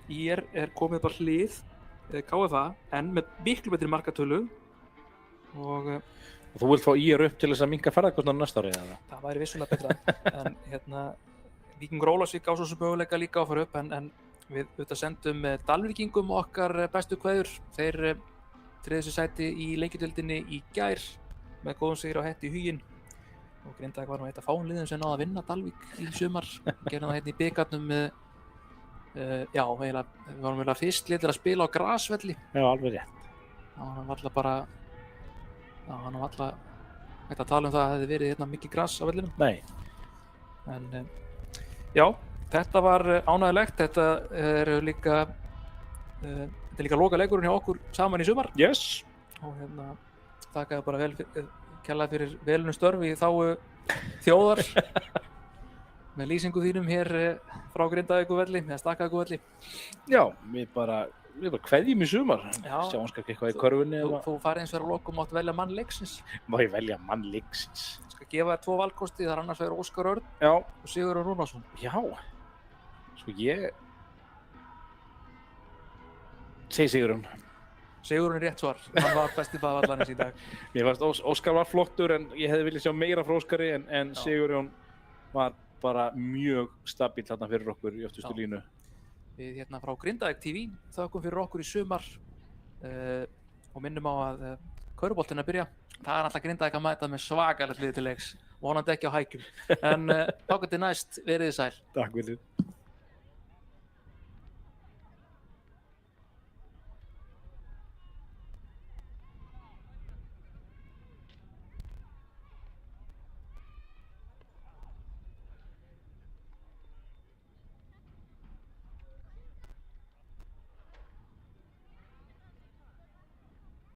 Speaker 1: IR er komið bara hlið KFA, en með miklu betri markatölu. Og
Speaker 2: þú vilt fá IR upp til þess að minnka ferðarkostnaðinn næsta ári, eða?
Speaker 1: Það væri vissulega betra. En Víkingur Ólafsvík á svo sem möguleika líka að fara upp, en við auðvitað sendum Dalvíkingum okkar bestu kveðjur. Þeir tryggðu sér sæti í Lengjudeildinni í gær með góðum sigri á Hetti í Huginn, og Grindavík var nú eitt af fáum liðum sem náði að vinna Dalvík í sumar. Gerðum það í bikarnum já, eiginlega, við varum eiginlega fyrst lið til að spila á grasvelli.
Speaker 2: Já, alveg rétt.
Speaker 1: Það var alltaf bara, það var alltaf hægt að tala um það að það hefði verið mikið gras á vellinum.
Speaker 2: Nei.
Speaker 1: En já, þetta var ánægjulegt. Þetta er líka lokaleikurinn hjá okkur saman í sumar.
Speaker 2: Yes.
Speaker 1: Og þakkaði bara kærlega fyrir velunum störf í þágu þjóðar með lýsingu þínum hér frá Grindavíkurvelli, eða Stakkavíkurvelli.
Speaker 2: Já, við bara kveðjum í sumar.
Speaker 1: Já.
Speaker 2: Sjáum kannski eitthvað í körfunni.
Speaker 1: Þú farið eins og að lokum mátt velja mann leiksins.
Speaker 2: Má ég velja mann leiksins?
Speaker 1: Ég skal gefa þér 2 valkosti, það er annars vegar Óskar Örn og Sigurður Rúnarsson.
Speaker 2: Já. Sko ég segi Sigurðun.
Speaker 1: Sigurðun er rétt svar. Hann var besti baðvallarins í dag.
Speaker 2: Mér fannst Óskar var flottur, en ég hefði viljað sjá meira frá Óskari, en Sigurðun var bara mjög stabíll þarna fyrir okkur í öftustu línu.
Speaker 1: Við frá Grindavík TV þökkum fyrir okkur í sumar og minnum á að körfuboltinn að byrja. Það er alltaf Grindavík að mæta með svakalegt lið til leiks, vonandi ekki á hækjum. En þangað til næst, verið þið sæl.
Speaker 2: Takk fyrir.